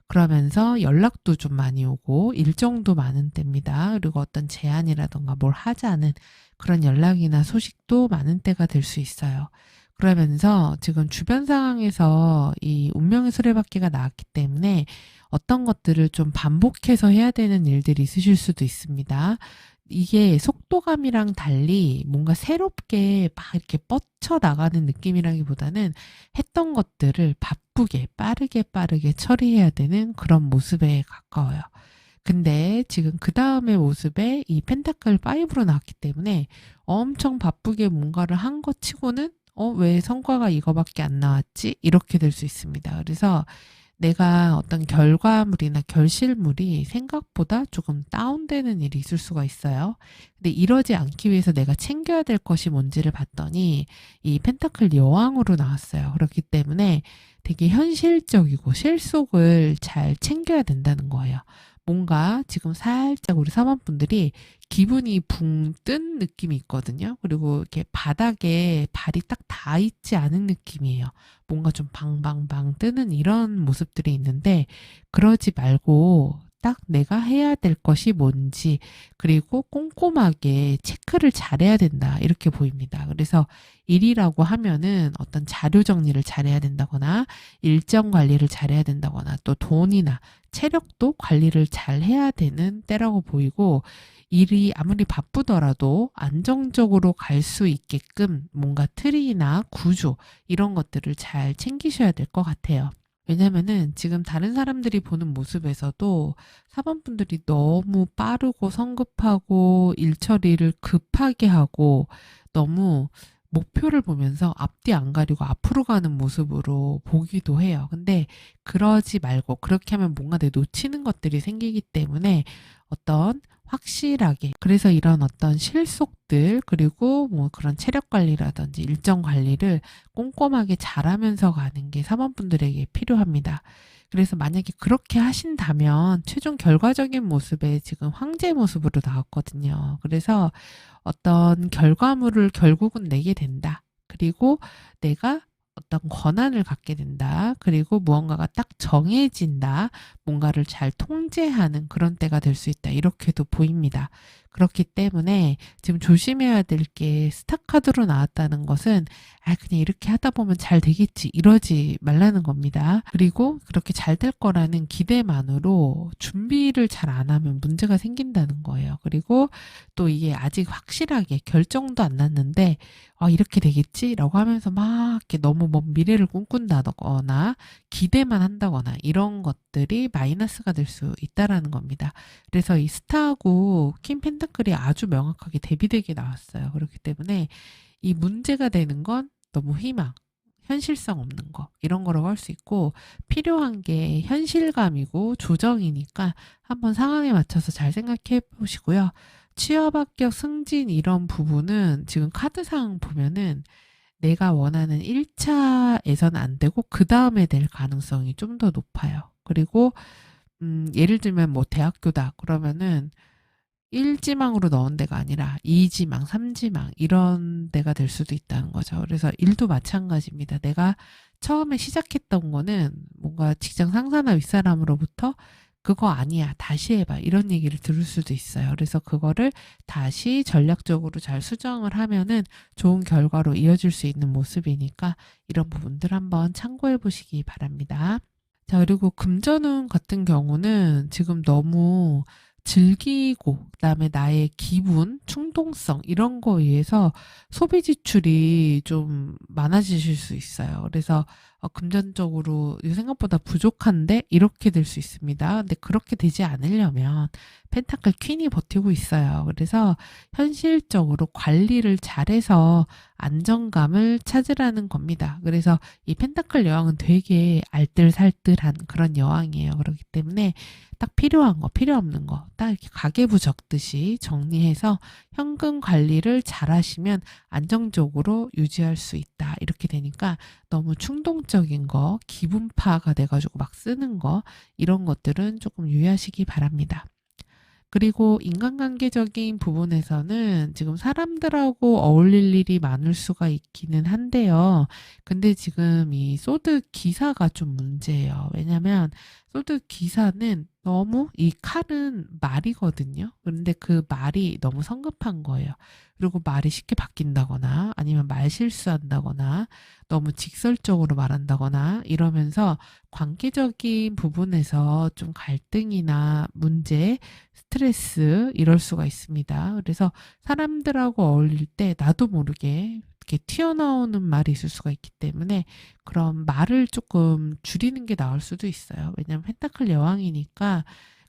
그러면서 연락도 좀 많이 오고 일정도 많은 때입니다. 그리고 어떤 제안이라던가 뭘 하자는 그런 연락이나 소식도 많은 때가 될 수 있어요. 그러면서 지금 주변 상황에서 이 운명의 수레바퀴가 나왔기 때문에 어떤 것들을 좀 반복해서 해야 되는 일들이 있으실 수도 있습니다. 이게 속도감이랑 달리 뭔가 새롭게 막 이렇게 뻗쳐 나가는 느낌이라기보다는 했던 것들을 바쁘게 빠르게 처리해야 되는 그런 모습에 가까워요. 근데 지금 그 다음의 모습에 이 펜타클 5로 나왔기 때문에 엄청 바쁘게 뭔가를 한 것 치고는 왜 성과가 이거밖에 안 나왔지? 이렇게 될 수 있습니다. 그래서 내가 어떤 결과물이나 결실물이 생각보다 조금 다운되는 일이 있을 수가 있어요. 근데 이러지 않기 위해서 내가 챙겨야 될 것이 뭔지를 봤더니 이 펜타클 여왕으로 나왔어요. 그렇기 때문에 되게 현실적이고 실속을 잘 챙겨야 된다는 거예요. 뭔가 지금 살짝 우리 사모분들이 기분이 붕 뜬 느낌이 있거든요. 그리고 이렇게 바닥에 발이 딱 닿아 있지 않은 느낌이에요. 뭔가 좀 방방방 뜨는 이런 모습들이 있는데 그러지 말고 딱 내가 해야 될 것이 뭔지 그리고 꼼꼼하게 체크를 잘해야 된다 이렇게 보입니다. 그래서 일이라고 하면은 어떤 자료 정리를 잘해야 된다거나 일정 관리를 잘해야 된다거나 또 돈이나 체력도 관리를 잘 해야 되는 때라고 보이고 일이 아무리 바쁘더라도 안정적으로 갈 수 있게끔 뭔가 틀이나 구조 이런 것들을 잘 챙기셔야 될 것 같아요. 왜냐면은 지금 다른 사람들이 보는 모습에서도 사범분들이 너무 빠르고 성급하고 일 처리를 급하게 하고 너무 목표를 보면서 앞뒤 안 가리고 앞으로 가는 모습으로 보기도 해요. 근데 그러지 말고 그렇게 하면 뭔가 내 놓치는 것들이 생기기 때문에 어떤 확실하게 그래서 이런 어떤 실속들 그리고 뭐 그런 체력 관리라든지 일정 관리를 꼼꼼하게 잘하면서 가는 게 사모분들에게 필요합니다. 그래서 만약에 그렇게 하신다면 최종 결과적인 모습에 지금 황제 모습으로 나왔거든요. 그래서 어떤 결과물을 결국은 내게 된다. 그리고 내가 어떤 권한을 갖게 된다. 그리고 무언가가 딱 정해진다. 뭔가를 잘 통제하는 그런 때가 될 수 있다. 이렇게도 보입니다. 그렇기 때문에 지금 조심해야 될 게 스타카드로 나왔다는 것은 그냥 이렇게 하다 보면 잘 되겠지 이러지 말라는 겁니다. 그리고 그렇게 잘 될 거라는 기대만으로 준비를 잘 안 하면 문제가 생긴다는 거예요. 그리고 또 이게 아직 확실하게 결정도 안 났는데 이렇게 되겠지라고 하면서 막 이렇게 너무 먼 미래를 꿈꾼다거나 기대만 한다거나 이런 것들이 마이너스가 될 수 있다라는 겁니다. 그래서 이 스타하고 퀸 펜타클이 아주 명확하게 대비되게 나왔어요. 그렇기 때문에 이 문제가 되는 건 너무 희망, 현실성 없는 거 이런 거라고 할 수 있고 필요한 게 현실감이고 조정이니까 한번 상황에 맞춰서 잘 생각해 보시고요. 취업, 합격, 승진 이런 부분은 지금 카드상 보면은 내가 원하는 1차에서는 안 되고 그 다음에 될 가능성이 좀 더 높아요. 그리고 예를 들면 뭐 대학교다 그러면은 1지망으로 넣은 데가 아니라 2지망, 3지망 이런 데가 될 수도 있다는 거죠. 그래서 일도 마찬가지입니다. 내가 처음에 시작했던 거는 뭔가 직장 상사나 윗사람으로부터 그거 아니야, 다시 해봐 이런 얘기를 들을 수도 있어요. 그래서 그거를 다시 전략적으로 잘 수정을 하면은 좋은 결과로 이어질 수 있는 모습이니까 이런 부분들 한번 참고해 보시기 바랍니다. 자, 그리고 금전운 같은 경우는 지금 너무 즐기고 그다음에 나의 기분, 충동성 이런 거에 의해서 소비 지출이 좀 많아지실 수 있어요. 그래서 금전적으로 이거 생각보다 부족한데 이렇게 될 수 있습니다. 근데 그렇게 되지 않으려면 펜타클 퀸이 버티고 있어요. 그래서 현실적으로 관리를 잘해서 안정감을 찾으라는 겁니다. 그래서 이 펜타클 여왕은 되게 알뜰살뜰한 그런 여왕이에요. 그렇기 때문에 딱 필요한 거, 필요 없는 거, 딱 이렇게 가계부 적듯이 정리해서 현금 관리를 잘 하시면 안정적으로 유지할 수 있다. 이렇게 되니까 너무 충동적인 거, 기분파가 돼가지고 막 쓰는 거, 이런 것들은 조금 유의하시기 바랍니다. 그리고 인간관계적인 부분에서는 지금 사람들하고 어울릴 일이 많을 수가 있기는 한데요. 근데 지금 이 소드 기사가 좀 문제예요. 왜냐면 소드 기사는 너무 이 칼은 말이거든요. 그런데 그 말이 너무 성급한 거예요. 그리고 말이 쉽게 바뀐다거나 아니면 말 실수한다거나 너무 직설적으로 말한다거나 이러면서 관계적인 부분에서 좀 갈등이나 문제, 스트레스 이럴 수가 있습니다. 그래서 사람들하고 어울릴 때 나도 모르게 이렇게 튀어나오는 말이 있을 수가 있기 때문에 그런 말을 조금 줄이는 게 나을 수도 있어요. 왜냐면 펜타클 여왕이니까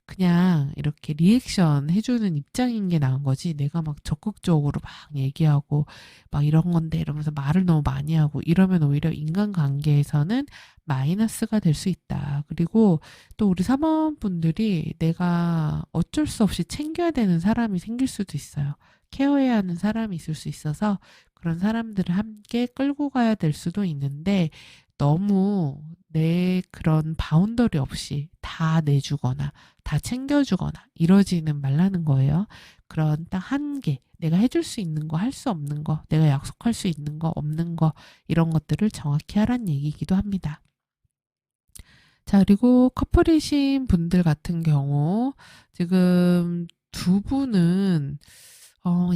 그냥 이렇게 리액션 해주는 입장인 게 나은 거지 내가 막 적극적으로 막 얘기하고 막 이런 건데 이러면서 말을 너무 많이 하고 이러면 오히려 인간관계에서는 마이너스가 될 수 있다. 그리고 또 우리 사모분들이 내가 어쩔 수 없이 챙겨야 되는 사람이 생길 수도 있어요. 케어해야 하는 사람이 있을 수 있어서 그런 사람들을 함께 끌고 가야 될 수도 있는데 너무 내 그런 바운더리 없이 다 내주거나 다 챙겨주거나 이러지는 말라는 거예요. 그런 딱 한계, 내가 해줄 수 있는 거, 할 수 없는 거, 내가 약속할 수 있는 거, 없는 거 이런 것들을 정확히 하란 얘기이기도 합니다. 자, 그리고 커플이신 분들 같은 경우 지금 두 분은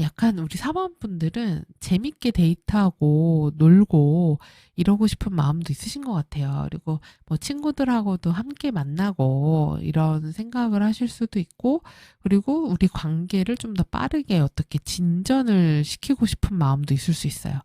약간 우리 사모분들은 재밌게 데이트하고 놀고 이러고 싶은 마음도 있으신 것 같아요. 그리고 뭐 친구들하고도 함께 만나고 이런 생각을 하실 수도 있고, 그리고 우리 관계를 좀 더 빠르게 어떻게 진전을 시키고 싶은 마음도 있을 수 있어요.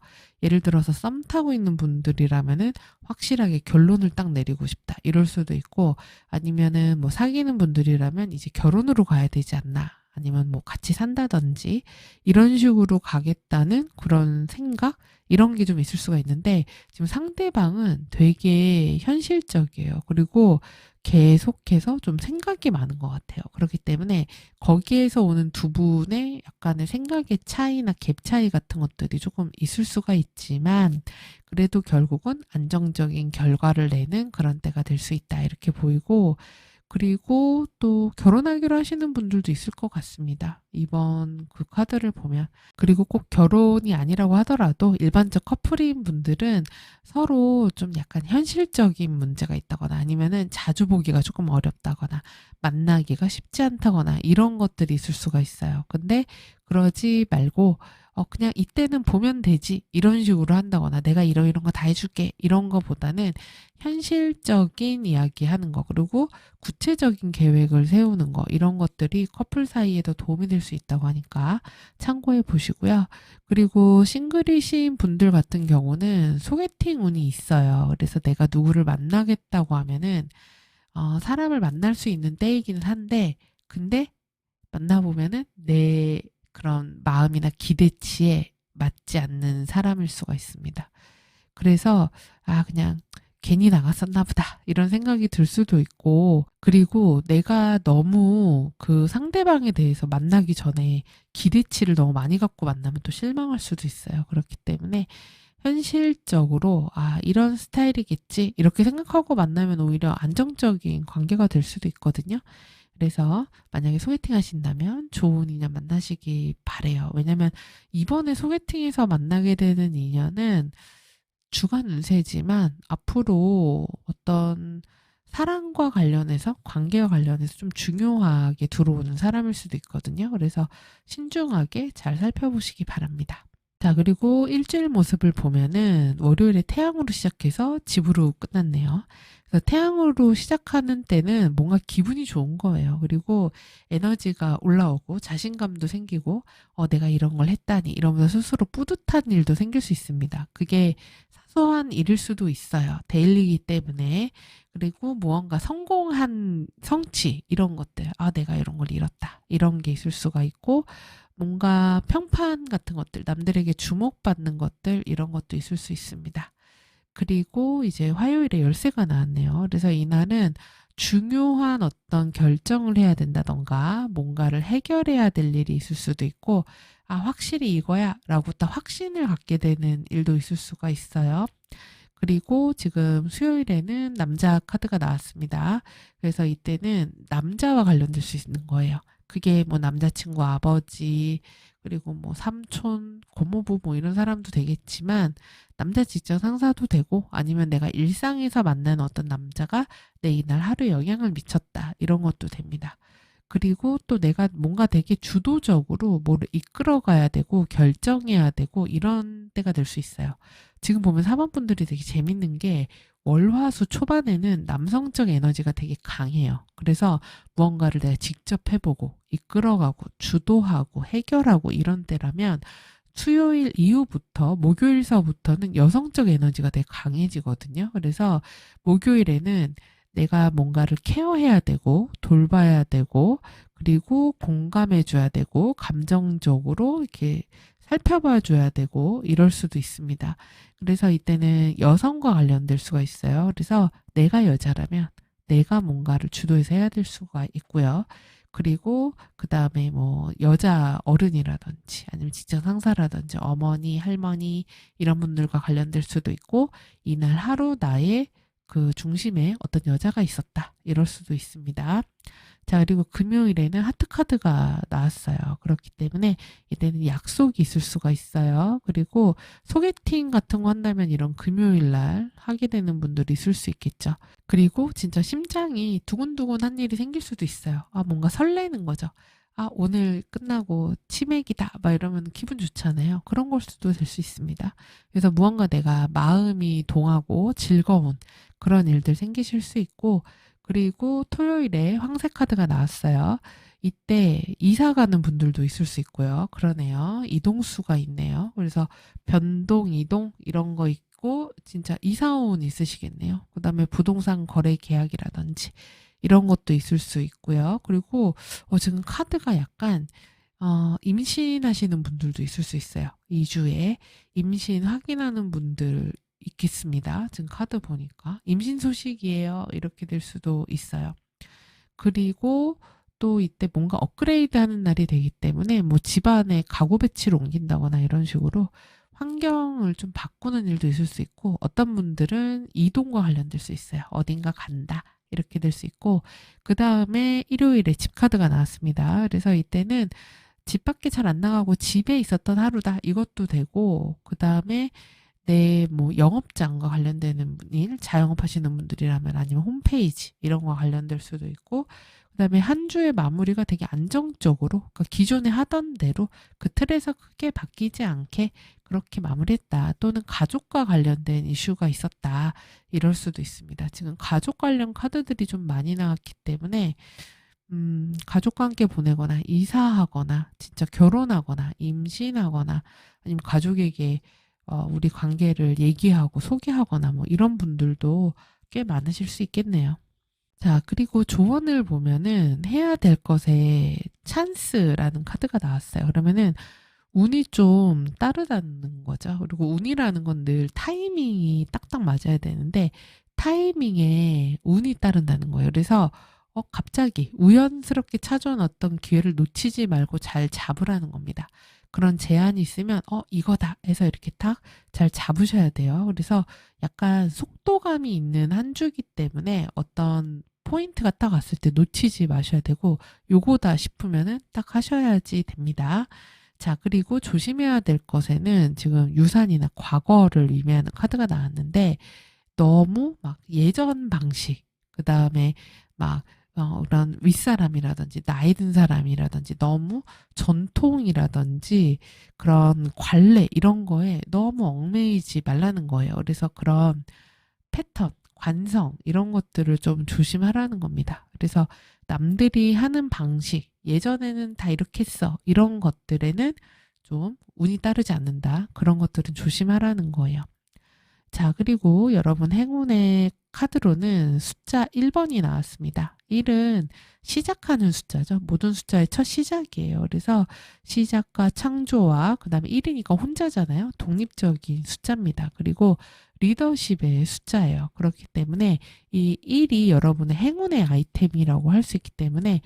예를 들어서 썸 타고 있는 분들이라면은 확실하게 결론을 딱 내리고 싶다. 이럴 수도 있고, 아니면은 뭐 사귀는 분들이라면 이제 결혼으로 가야 되지 않나. 아니면 뭐 같이 산다든지 이런 식으로 가겠다는 그런 생각 이런 게 좀 있을 수가 있는데 지금 상대방은 되게 현실적이에요. 그리고 계속해서 좀 생각이 많은 것 같아요. 그렇기 때문에 거기에서 오는 두 분의 약간의 생각의 차이나 갭 차이 같은 것들이 조금 있을 수가 있지만 그래도 결국은 안정적인 결과를 내는 그런 때가 될 수 있다 이렇게 보이고 그리고 또 결혼하기로 하시는 분들도 있을 것 같습니다. 이번 그 카드를 보면. 그리고 꼭 결혼이 아니라고 하더라도 일반적 커플인 분들은 서로 좀 약간 현실적인 문제가 있다거나 아니면은 자주 보기가 조금 어렵다거나 만나기가 쉽지 않다거나 이런 것들이 있을 수가 있어요. 근데 그러지 말고 그냥 이때는 보면 되지 이런 식으로 한다거나 내가 이런 거 다 해줄게 이런 거보다는 현실적인 이야기 하는 거 그리고 구체적인 계획을 세우는 거 이런 것들이 커플 사이에도 도움이 될 수 있다고 하니까 참고해 보시고요. 그리고 싱글이신 분들 같은 경우는 소개팅 운이 있어요. 그래서 내가 누구를 만나겠다고 하면은 사람을 만날 수 있는 때이기는 한데 근데 만나보면은 내 그런 마음이나 기대치에 맞지 않는 사람일 수가 있습니다. 그래서 그냥 괜히 나갔었나 보다 이런 생각이 들 수도 있고 그리고 내가 너무 그 상대방에 대해서 만나기 전에 기대치를 너무 많이 갖고 만나면 또 실망할 수도 있어요. 그렇기 때문에 현실적으로 이런 스타일이겠지 이렇게 생각하고 만나면 오히려 안정적인 관계가 될 수도 있거든요. 그래서 만약에 소개팅 하신다면 좋은 인연 만나시기 바래요. 왜냐면 이번에 소개팅에서 만나게 되는 인연은 주간 운세지만 앞으로 어떤 사랑과 관련해서 관계와 관련해서 좀 중요하게 들어오는 사람일 수도 있거든요. 그래서 신중하게 잘 살펴보시기 바랍니다. 자, 그리고 일주일 모습을 보면은 월요일에 태양으로 시작해서 집으로 끝났네요. 그래서 태양으로 시작하는 때는 뭔가 기분이 좋은 거예요. 그리고 에너지가 올라오고 자신감도 생기고 내가 이런 걸 했다니 이러면서 스스로 뿌듯한 일도 생길 수 있습니다. 그게 사소한 일일 수도 있어요. 데일리이기 때문에. 그리고 무언가 성공한 성취 이런 것들 내가 이런 걸 이뤘다 이런 게 있을 수가 있고 뭔가 평판 같은 것들 남들에게 주목받는 것들 이런 것도 있을 수 있습니다. 그리고 이제 화요일에 열쇠가 나왔네요. 그래서 이날은 중요한 어떤 결정을 해야 된다던가 뭔가를 해결해야 될 일이 있을 수도 있고 확실히 이거야 라고 딱 확신을 갖게 되는 일도 있을 수가 있어요. 그리고 지금 수요일에는 남자 카드가 나왔습니다. 그래서 이때는 남자와 관련될 수 있는 거예요. 그게 뭐 남자친구 아버지, 그리고 뭐 삼촌, 고모부 뭐 이런 사람도 되겠지만 남자 직장 상사도 되고 아니면 내가 일상에서 만나는 어떤 남자가 내 이날 하루에 영향을 미쳤다. 이런 것도 됩니다. 그리고 또 내가 뭔가 되게 주도적으로 뭐를 이끌어 가야 되고 결정해야 되고 이런 때가 될 수 있어요. 지금 보면 사모분들이 되게 재밌는 게 월화수 초반에는 남성적 에너지가 되게 강해요. 그래서 무언가를 내가 직접 해보고 이끌어가고 주도하고 해결하고 이런 때라면 수요일 이후부터 목요일서부터는 여성적 에너지가 되게 강해지거든요. 그래서 목요일에는 내가 뭔가를 케어해야 되고 돌봐야 되고 그리고 공감해 줘야 되고 감정적으로 이렇게 살펴봐 줘야 되고 이럴 수도 있습니다. 그래서 이때는 여성과 관련될 수가 있어요. 그래서 내가 여자라면 내가 뭔가를 주도해서 해야 될 수가 있고요. 그리고 그 다음에 뭐 여자 어른이라든지 아니면 직장 상사라든지 어머니, 할머니 이런 분들과 관련될 수도 있고 이날 하루 나의 그 중심에 어떤 여자가 있었다. 이럴 수도 있습니다. 자, 그리고 금요일에는 하트카드가 나왔어요. 그렇기 때문에 이때는 약속이 있을 수가 있어요. 그리고 소개팅 같은 거 한다면 이런 금요일 날 하게 되는 분들이 있을 수 있겠죠. 그리고 진짜 심장이 두근두근한 일이 생길 수도 있어요. 뭔가 설레는 거죠. 오늘 끝나고 치맥이다. 막 이러면 기분 좋잖아요. 그런 걸 수도 될 수 있습니다. 그래서 무언가 내가 마음이 동하고 즐거운 그런 일들 생기실 수 있고 그리고 토요일에 황새 카드가 나왔어요. 이때 이사 가는 분들도 있을 수 있고요. 그러네요. 이동수가 있네요. 그래서 변동, 이동 이런 거 있고 진짜 이사 온 있으시겠네요. 그다음에 부동산 거래 계약이라든지 이런 것도 있을 수 있고요. 그리고 지금 카드가 약간 임신하시는 분들도 있을 수 있어요. 2주에 임신 확인하는 분들 있겠습니다. 지금 카드 보니까 임신 소식이에요. 이렇게 될 수도 있어요. 그리고 또 이때 뭔가 업그레이드 하는 날이 되기 때문에 뭐 집안에 가구 배치를 옮긴다거나 이런 식으로 환경을 좀 바꾸는 일도 있을 수 있고, 어떤 분들은 이동과 관련될 수 있어요. 어딘가 간다. 이렇게 될 수 있고, 그 다음에 일요일에 집 카드가 나왔습니다. 그래서 이때는 집 밖에 잘 안 나가고 집에 있었던 하루다. 이것도 되고, 그 다음에 내 뭐 영업장과 관련되는 일, 자영업 하시는 분들이라면 아니면 홈페이지 이런 거 관련될 수도 있고, 그다음에 한 주의 마무리가 되게 안정적으로, 그러니까 기존에 하던 대로 그 틀에서 크게 바뀌지 않게 그렇게 마무리했다. 또는 가족과 관련된 이슈가 있었다. 이럴 수도 있습니다. 지금 가족 관련 카드들이 좀 많이 나왔기 때문에 가족과 함께 보내거나 이사하거나 진짜 결혼하거나 임신하거나 아니면 가족에게 우리 관계를 얘기하고 소개하거나 뭐 이런 분들도 꽤 많으실 수 있겠네요. 자, 그리고 조언을 보면은 해야 될 것에 찬스라는 카드가 나왔어요. 그러면은 운이 좀 따르다는 거죠. 그리고 운이라는 건 늘 타이밍이 딱딱 맞아야 되는데 타이밍에 운이 따른다는 거예요. 그래서 갑자기 우연스럽게 찾아온 어떤 기회를 놓치지 말고 잘 잡으라는 겁니다. 그런 제안이 있으면 이거다 해서 이렇게 딱 잘 잡으셔야 돼요. 그래서 약간 속도감이 있는 한 주기 때문에 어떤 포인트가 딱 왔을 때 놓치지 마셔야 되고, 요거다 싶으면은 딱 하셔야지 됩니다. 자, 그리고 조심해야 될 것에는 지금 유산이나 과거를 의미하는 카드가 나왔는데, 너무 막 예전 방식, 그 다음에 막 그런 윗사람이라든지 나이 든 사람이라든지 너무 전통이라든지 그런 관례 이런 거에 너무 얽매이지 말라는 거예요. 그래서 그런 패턴, 관성 이런 것들을 좀 조심하라는 겁니다. 그래서 남들이 하는 방식, 예전에는 다 이렇게 했어. 이런 것들에는 좀 운이 따르지 않는다. 그런 것들은 조심하라는 거예요. 자, 그리고 여러분 행운의 카드로는 숫자 1번이 나왔습니다. 1은 시작하는 숫자죠. 모든 숫자의 첫 시작이에요. 그래서 시작과 창조와 그다음에 1이니까 혼자잖아요. 독립적인 숫자입니다. 그리고 리더십의 숫자예요. 그렇기 때문에 이 1이 여러분의 행운의 아이템이라고 할 수 있기 때문에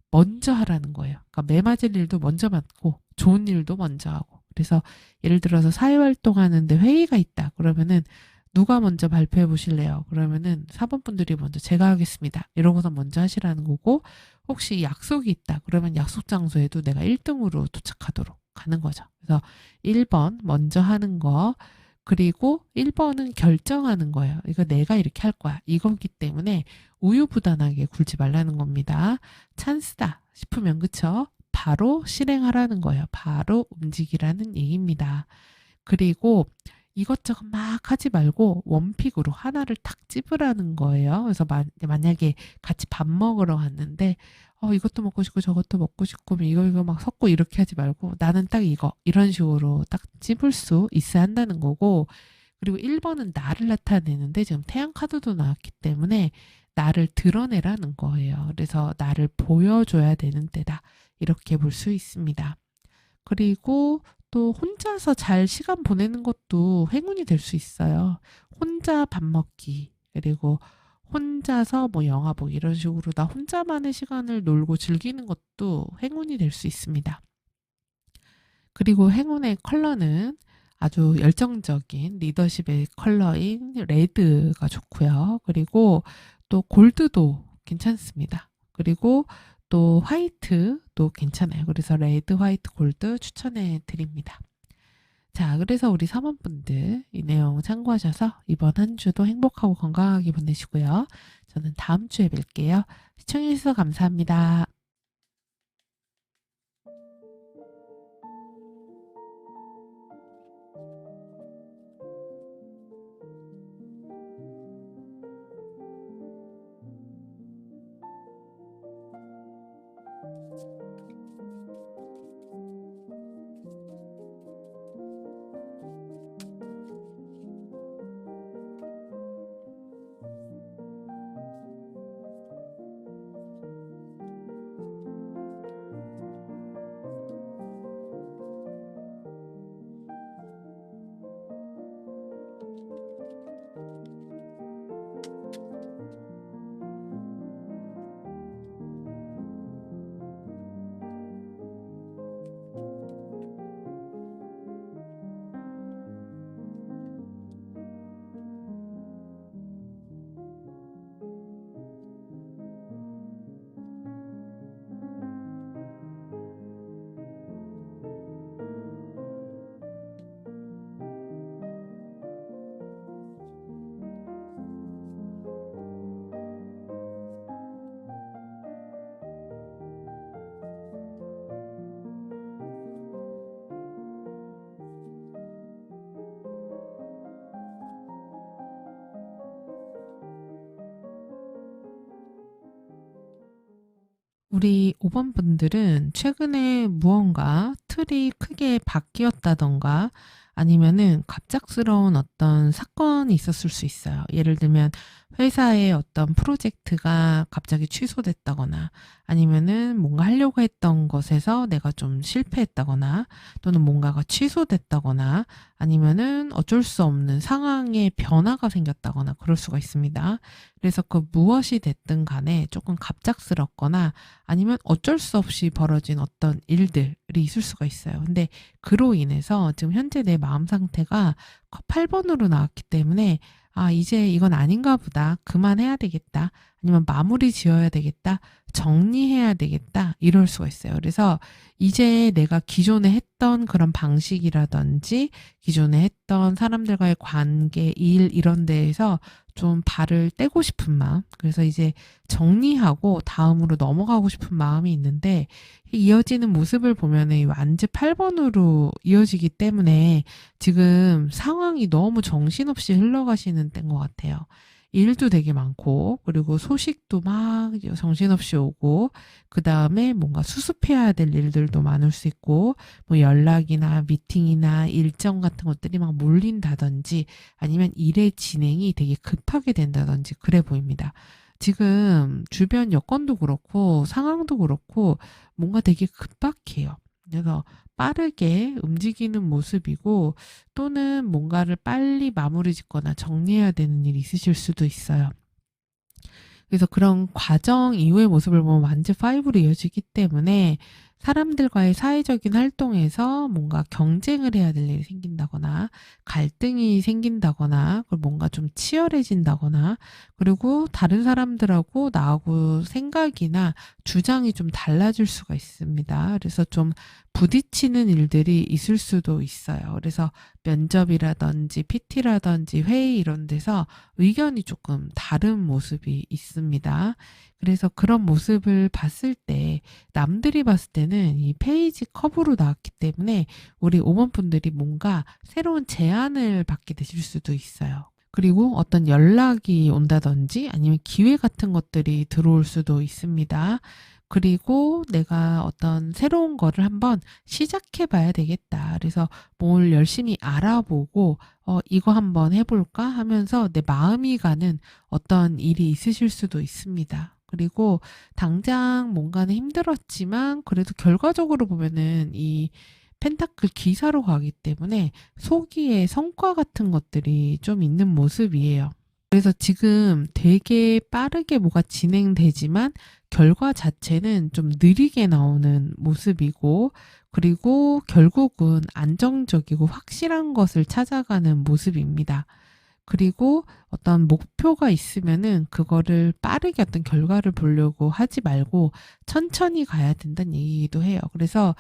먼저 하라는 거예요. 그러니까 매 맞을 일도 먼저 맡고 좋은 일도 먼저 하고. 그래서 예를 들어서 사회활동하는데 회의가 있다. 그러면은 누가 먼저 발표해 보실래요? 그러면은 4번 분들이 먼저 제가 하겠습니다. 이러고서 먼저 하시라는 거고, 혹시 약속이 있다. 그러면 약속 장소에도 내가 1등으로 도착하도록 가는 거죠. 그래서 1번 먼저 하는 거, 그리고 1번은 결정하는 거예요. 이거 내가 이렇게 할 거야. 이거기 때문에 우유부단하게 굴지 말라는 겁니다. 찬스다 싶으면 그쵸? 바로 실행하라는 거예요. 바로 움직이라는 얘기입니다. 그리고 이것저것 막 하지 말고 원픽으로 하나를 탁 집으라는 거예요. 그래서 만약에 같이 밥 먹으러 갔는데 이것도 먹고 싶고 저것도 먹고 싶고 이거 막 섞고 이렇게 하지 말고 나는 딱 이거 이런 식으로 딱 집을 수 있어야 한다는 거고, 그리고 1번은 나를 나타내는데 지금 태양 카드도 나왔기 때문에 나를 드러내라는 거예요. 그래서 나를 보여줘야 되는 때다. 이렇게 볼 수 있습니다. 그리고 또 혼자서 잘 시간 보내는 것도 행운이 될 수 있어요. 혼자 밥 먹기, 그리고 혼자서 뭐 영화 보기 이런 식으로 나 혼자만의 시간을 놀고 즐기는 것도 행운이 될 수 있습니다. 그리고 행운의 컬러는 아주 열정적인 리더십의 컬러인 레드가 좋고요. 그리고 또 골드도 괜찮습니다. 그리고 또 화이트도 괜찮아요. 그래서 레드, 화이트, 골드 추천해 드립니다. 자, 그래서 우리 사모분들 이 내용 참고하셔서 이번 한 주도 행복하고 건강하게 보내시고요. 저는 다음 주에 뵐게요. 시청해주셔서 감사합니다. 우리 5번 분들은 최근에 무언가 틀이 크게 바뀌었다던가 아니면은 갑작스러운 어떤 사건이 있었을 수 있어요. 예를 들면 회사의 어떤 프로젝트가 갑자기 취소됐다거나 아니면은 뭔가 하려고 했던 것에서 내가 좀 실패했다거나 또는 뭔가가 취소됐다거나 아니면은 어쩔 수 없는 상황에 변화가 생겼다거나 그럴 수가 있습니다. 그래서 그 무엇이 됐든 간에 조금 갑작스럽거나 아니면 어쩔 수 없이 벌어진 어떤 일들이 있을 수가 있어요. 근데 그로 인해서 지금 현재 내 마음 상태가 8번으로 나왔기 때문에 아, 이제 이건 아닌가 보다. 그만해야 되겠다. 아니면 마무리 지어야 되겠다. 정리해야 되겠다. 이럴 수가 있어요. 그래서 이제 내가 기존에 했던 그런 방식이라든지 기존에 했던 사람들과의 관계, 일 이런 데에서 좀 발을 떼고 싶은 마음. 그래서 이제 정리하고 다음으로 넘어가고 싶은 마음이 있는데 이어지는 모습을 보면은 이 완즈 8번으로 이어지기 때문에 지금 상황이 너무 정신없이 흘러가시는 때인 것 같아요. 일도 되게 많고, 그리고 소식도 막 정신없이 오고, 그 다음에 뭔가 수습해야 될 일들도 많을 수 있고, 뭐 연락이나 미팅이나 일정 같은 것들이 막 몰린다든지, 아니면 일의 진행이 되게 급하게 된다든지, 그래 보입니다. 지금 주변 여건도 그렇고, 상황도 그렇고, 뭔가 되게 급박해요. 그래서 빠르게 움직이는 모습이고 또는 뭔가를 빨리 마무리 짓거나 정리해야 되는 일이 있으실 수도 있어요. 그래서 그런 과정 이후의 모습을 보면 완즈 5로 이어지기 때문에 사람들과의 사회적인 활동에서 뭔가 경쟁을 해야 될 일이 생긴다거나 갈등이 생긴다거나 그리고 뭔가 좀 치열해진다거나 그리고 다른 사람들하고 나하고 생각이나 주장이 좀 달라질 수가 있습니다. 그래서 좀 부딪히는 일들이 있을 수도 있어요. 그래서 면접이라든지 PT라든지 회의 이런 데서 의견이 조금 다른 모습이 있습니다. 그래서 그런 모습을 봤을 때 남들이 봤을 때는 이 페이지 컵으로 나왔기 때문에 우리 5번 분들이 뭔가 새로운 제안을 받게 되실 수도 있어요. 그리고 어떤 연락이 온다든지 아니면 기회 같은 것들이 들어올 수도 있습니다. 그리고 내가 어떤 새로운 거를 한번 시작해 봐야 되겠다. 그래서 뭘 열심히 알아보고 이거 한번 해볼까 하면서 내 마음이 가는 어떤 일이 있으실 수도 있습니다. 그리고 당장 뭔가는 힘들었지만 그래도 결과적으로 보면은 이 펜타클 기사로 가기 때문에 소기의 성과 같은 것들이 좀 있는 모습이에요. 그래서 지금 되게 빠르게 뭐가 진행되지만 결과 자체는 좀 느리게 나오는 모습이고 그리고 결국은 안정적이고 확실한 것을 찾아가는 모습입니다. 그리고 어떤 목표가 있으면은 그거를 빠르게 어떤 결과를 보려고 하지 말고 천천히 가야 된다는 얘기도 해요. 그래서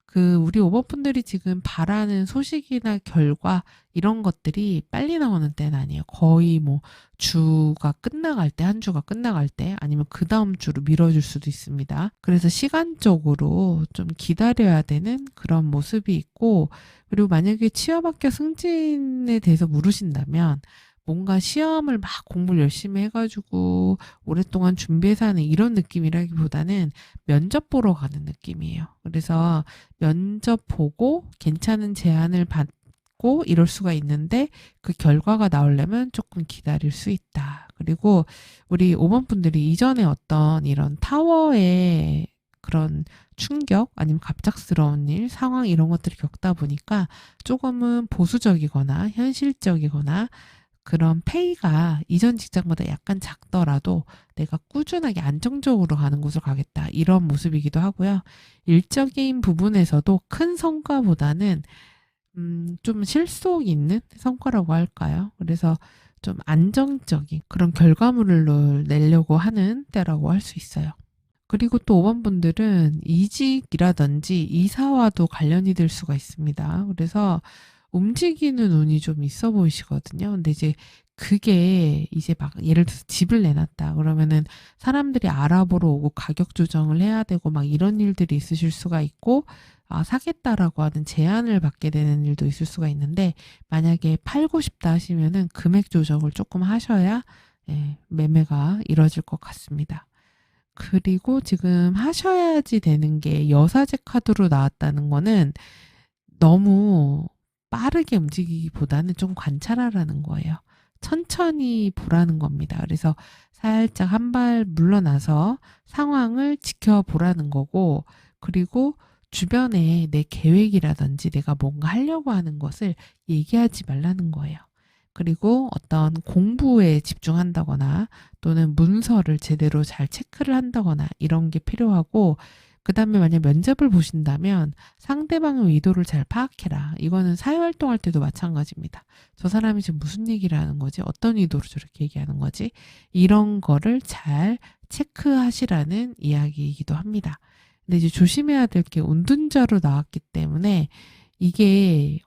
그 우리 오버분들이 지금 바라는 소식이나 결과 이런 것들이 빨리 나오는 때는 아니에요. 거의 뭐 주가 끝나갈 때, 한 주가 끝나갈 때 아니면 그 다음 주로 미뤄질 수도 있습니다. 그래서 시간적으로 좀 기다려야 되는 그런 모습이 있고 그리고 만약에 취업 합격 승진에 대해서 물으신다면 뭔가 시험을 막 공부를 열심히 해가지고 오랫동안 준비해서 하는 이런 느낌이라기보다는 면접 보러 가는 느낌이에요. 그래서 면접 보고 괜찮은 제안을 받고 이럴 수가 있는데 그 결과가 나오려면 조금 기다릴 수 있다. 그리고 우리 5번 분들이 이전에 어떤 이런 타워의 그런 충격 아니면 갑작스러운 일, 상황 이런 것들을 겪다 보니까 조금은 보수적이거나 현실적이거나 그런 페이가 이전 직장보다 약간 작더라도 내가 꾸준하게 안정적으로 가는 곳을 가겠다. 이런 모습이기도 하고요. 일적인 부분에서도 큰 성과보다는 좀 실속 있는 성과라고 할까요? 그래서 좀 안정적인 그런 결과물을 내려고 하는 때라고 할 수 있어요. 그리고 또 5번 분들은 이직이라든지 이사와도 관련이 될 수가 있습니다. 그래서 움직이는 운이 좀 있어 보이시거든요. 근데 이제 그게 이제 막 예를 들어서 집을 내놨다. 그러면은 사람들이 알아보러 오고 가격 조정을 해야 되고 막 이런 일들이 있으실 수가 있고 아, 사겠다라고 하는 제안을 받게 되는 일도 있을 수가 있는데 만약에 팔고 싶다 하시면은 금액 조정을 조금 하셔야 예, 매매가 이루어질 것 같습니다. 그리고 지금 하셔야지 되는 게 여사제 카드로 나왔다는 거는 너무 빠르게 움직이기보다는 좀 관찰하라는 거예요. 천천히 보라는 겁니다. 그래서 살짝 한 발 물러나서 상황을 지켜보라는 거고, 그리고 주변에 내 계획이라든지 내가 뭔가 하려고 하는 것을 얘기하지 말라는 거예요. 그리고 어떤 공부에 집중한다거나 또는 문서를 제대로 잘 체크를 한다거나 이런 게 필요하고, 그 다음에 만약 면접을 보신다면 상대방의 의도를 잘 파악해라. 이거는 사회활동할 때도 마찬가지입니다. 저 사람이 지금 무슨 얘기를 하는 거지? 어떤 의도로 저렇게 얘기하는 거지? 이런 거를 잘 체크하시라는 이야기이기도 합니다. 근데 이제 조심해야 될 게 운둔자로 나왔기 때문에 이게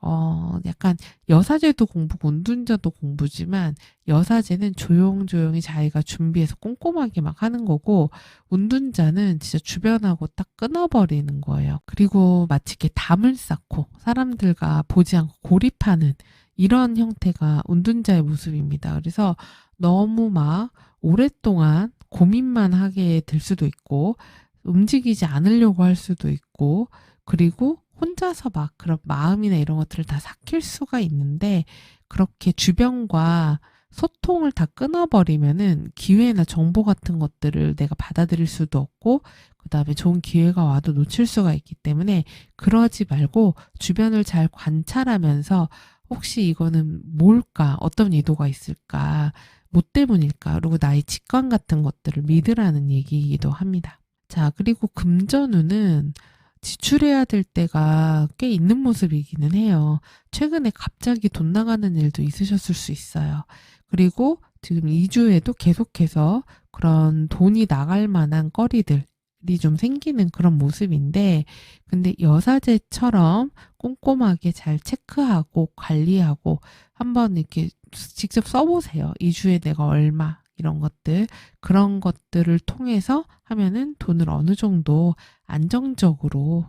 약간 여사제도 공부고 운둔자도 공부지만, 여사제는 조용조용히 자기가 준비해서 꼼꼼하게 막 하는 거고, 운둔자는 진짜 주변하고 딱 끊어버리는 거예요. 그리고 마치 이렇게 담을 쌓고 사람들과 보지 않고 고립하는 이런 형태가 운둔자의 모습입니다. 그래서 너무 막 오랫동안 고민만 하게 될 수도 있고, 움직이지 않으려고 할 수도 있고, 그리고 혼자서 막 그런 마음이나 이런 것들을 다 삭힐 수가 있는데, 그렇게 주변과 소통을 다 끊어버리면은 기회나 정보 같은 것들을 내가 받아들일 수도 없고, 그 다음에 좋은 기회가 와도 놓칠 수가 있기 때문에 그러지 말고 주변을 잘 관찰하면서 혹시 이거는 뭘까? 어떤 의도가 있을까? 뭐 때문일까? 그리고 나의 직관 같은 것들을 믿으라는 얘기이기도 합니다. 자, 그리고 금전운은 지출해야 될 때가 꽤 있는 모습이기는 해요. 최근에 갑자기 돈 나가는 일도 있으셨을 수 있어요. 그리고 지금 2주에도 계속해서 그런 돈이 나갈 만한 거리들이 좀 생기는 그런 모습인데, 근데 여사제처럼 꼼꼼하게 잘 체크하고 관리하고 한번 이렇게 직접 써보세요. 2주에 내가 얼마, 이런 것들, 그런 것들을 통해서 하면은 돈을 어느 정도 안정적으로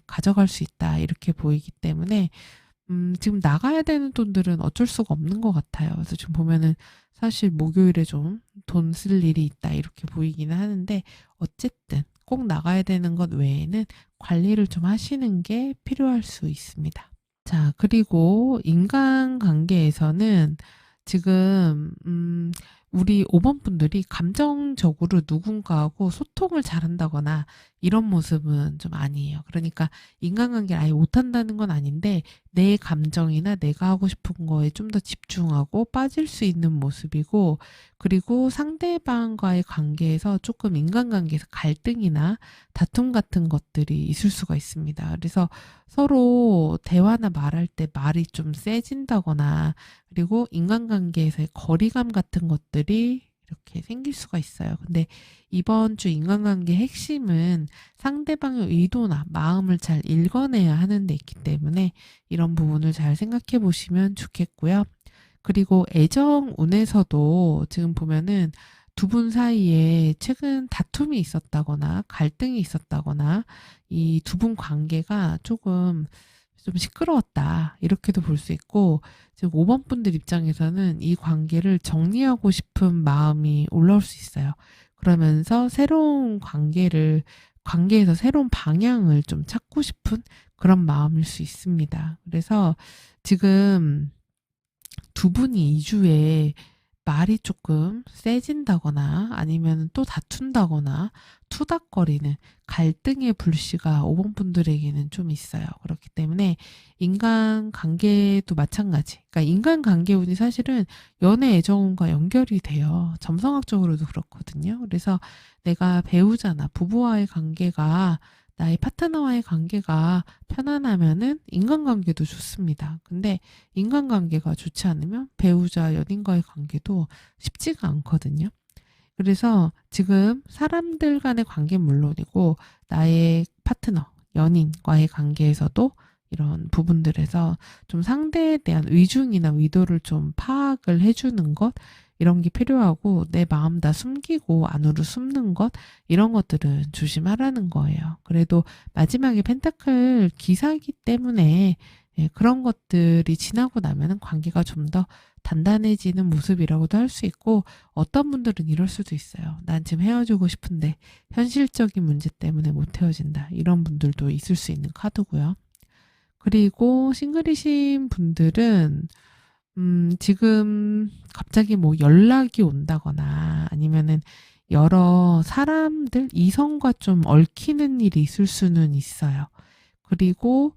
가져갈 수 있다, 이렇게 보이기 때문에 지금 나가야 되는 돈들은 어쩔 수가 없는 것 같아요. 그래서 지금 보면은 사실 목요일에 좀 돈 쓸 일이 있다, 이렇게 보이기는 하는데, 어쨌든 꼭 나가야 되는 것 외에는 관리를 좀 하시는 게 필요할 수 있습니다. 자, 그리고 인간관계에서는 지금 우리 5번 분들이 감정적으로 누군가하고 소통을 잘한다거나 이런 모습은 좀 아니에요. 그러니까 인간관계를 아예 못한다는 건 아닌데, 내 감정이나 내가 하고 싶은 거에 좀 더 집중하고 빠질 수 있는 모습이고, 그리고 상대방과의 관계에서 조금 인간관계에서 갈등이나 다툼 같은 것들이 있을 수가 있습니다. 그래서 서로 대화나 말할 때 말이 좀 세진다거나, 그리고 인간관계에서의 거리감 같은 것들이 이렇게 생길 수가 있어요. 근데 이번 주 인간관계 핵심은 상대방의 의도나 마음을 잘 읽어내야 하는 데 있기 때문에 이런 부분을 잘 생각해 보시면 좋겠고요. 그리고 애정운에서도 지금 보면은 두 분 사이에 최근 다툼이 있었다거나 갈등이 있었다거나, 이 두 분 관계가 조금 좀 시끄러웠다, 이렇게도 볼 수 있고, 지금 5번 분들 입장에서는 이 관계를 정리하고 싶은 마음이 올라올 수 있어요. 그러면서 새로운 관계에서 새로운 방향을 좀 찾고 싶은 그런 마음일 수 있습니다. 그래서 지금 두 분이 2주에 말이 조금 세진다거나 아니면 또 다툰다거나 투닥거리는 갈등의 불씨가 5번 분들에게는 좀 있어요. 그렇기 때문에 인간관계도 마찬가지. 그러니까 인간관계운이 사실은 연애 애정운과 연결이 돼요. 점성학적으로도 그렇거든요. 그래서 내가 배우자나 부부와의 관계가, 나의 파트너와의 관계가 편안하면은 인간관계도 좋습니다. 근데 인간관계가 좋지 않으면 배우자, 연인과의 관계도 쉽지가 않거든요. 그래서 지금 사람들 간의 관계는 물론이고, 나의 파트너, 연인과의 관계에서도 이런 부분들에서 좀 상대에 대한 의중이나 의도를 좀 파악을 해주는 것, 이런 게 필요하고, 내 마음 다 숨기고 안으로 숨는 것, 이런 것들은 조심하라는 거예요. 그래도 마지막에 펜타클 기사이기 때문에 예, 그런 것들이 지나고 나면은 관계가 좀 더 단단해지는 모습이라고도 할 수 있고, 어떤 분들은 이럴 수도 있어요. 난 지금 헤어지고 싶은데 현실적인 문제 때문에 못 헤어진다. 이런 분들도 있을 수 있는 카드고요. 그리고 싱글이신 분들은 지금 갑자기 뭐 연락이 온다거나 아니면은 여러 사람들, 이성과 좀 얽히는 일이 있을 수는 있어요. 그리고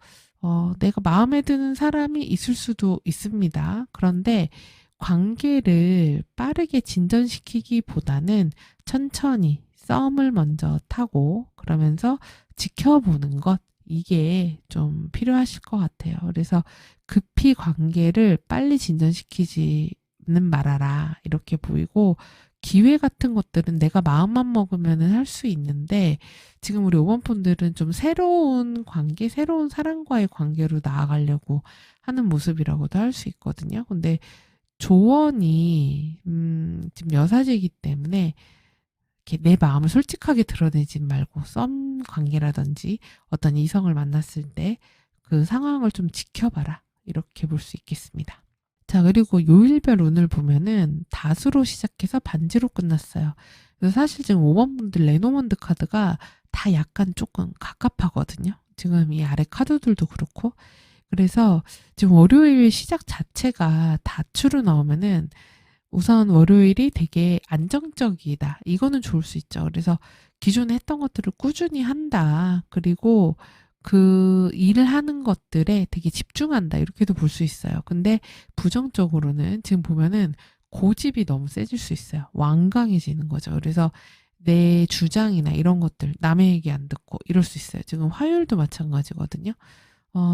내가 마음에 드는 사람이 있을 수도 있습니다. 그런데 관계를 빠르게 진전시키기보다는 천천히 썸을 먼저 타고 그러면서 지켜보는 것, 이게 좀 필요하실 것 같아요. 그래서 급히 관계를 빨리 진전시키지는 말아라. 이렇게 보이고, 기회 같은 것들은 내가 마음만 먹으면 할 수 있는데, 지금 우리 5번 분들은 좀 새로운 관계, 새로운 사람과의 관계로 나아가려고 하는 모습이라고도 할 수 있거든요. 근데 조언이, 지금 여사제이기 때문에 이렇게 내 마음을 솔직하게 드러내지 말고 썸 관계라든지 어떤 이성을 만났을 때 그 상황을 좀 지켜봐라. 이렇게 볼 수 있겠습니다. 자, 그리고 요일별 운을 보면은 다수로 시작해서 반지로 끝났어요. 그래서 사실 지금 5번 분들 레노먼드 카드가 다 약간 조금 갑갑하거든요. 지금 이 아래 카드들도 그렇고. 그래서 지금 월요일 시작 자체가 다추로 나오면은 우선 월요일이 되게 안정적이다. 이거는 좋을 수 있죠. 그래서 기존에 했던 것들을 꾸준히 한다. 그리고 그 일을 하는 것들에 되게 집중한다. 이렇게도 볼 수 있어요. 근데 부정적으로는 지금 보면은 고집이 너무 세질 수 있어요. 완강해지는 거죠. 그래서 내 주장이나 이런 것들 남의 얘기 안 듣고 이럴 수 있어요. 지금 화요일도 마찬가지거든요.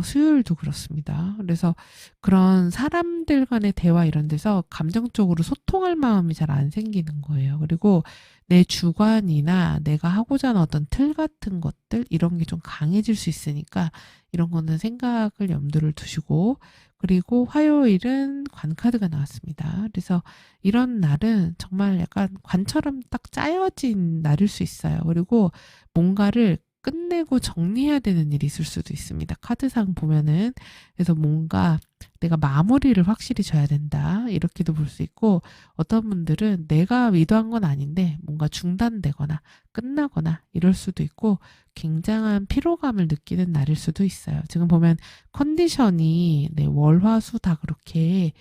수요일도 그렇습니다. 그래서 그런 사람들 간의 대화 이런 데서 감정적으로 소통할 마음이 잘 안 생기는 거예요. 그리고 내 주관이나 내가 하고자 하는 어떤 틀 같은 것들 이런 게 좀 강해질 수 있으니까 이런 거는 생각을 염두를 두시고, 그리고 화요일은 관카드가 나왔습니다. 그래서 이런 날은 정말 약간 관처럼 딱 짜여진 날일 수 있어요. 그리고 뭔가를 끝내고 정리해야 되는 일이 있을 수도 있습니다. 카드상 보면은. 그래서 뭔가 내가 마무리를 확실히 져야 된다. 이렇게도 볼 수 있고, 어떤 분들은 내가 의도한 건 아닌데 뭔가 중단되거나 끝나거나 이럴 수도 있고, 굉장한 피로감을 느끼는 날일 수도 있어요. 지금 보면 컨디션이 네, 월, 화, 수 다 그렇게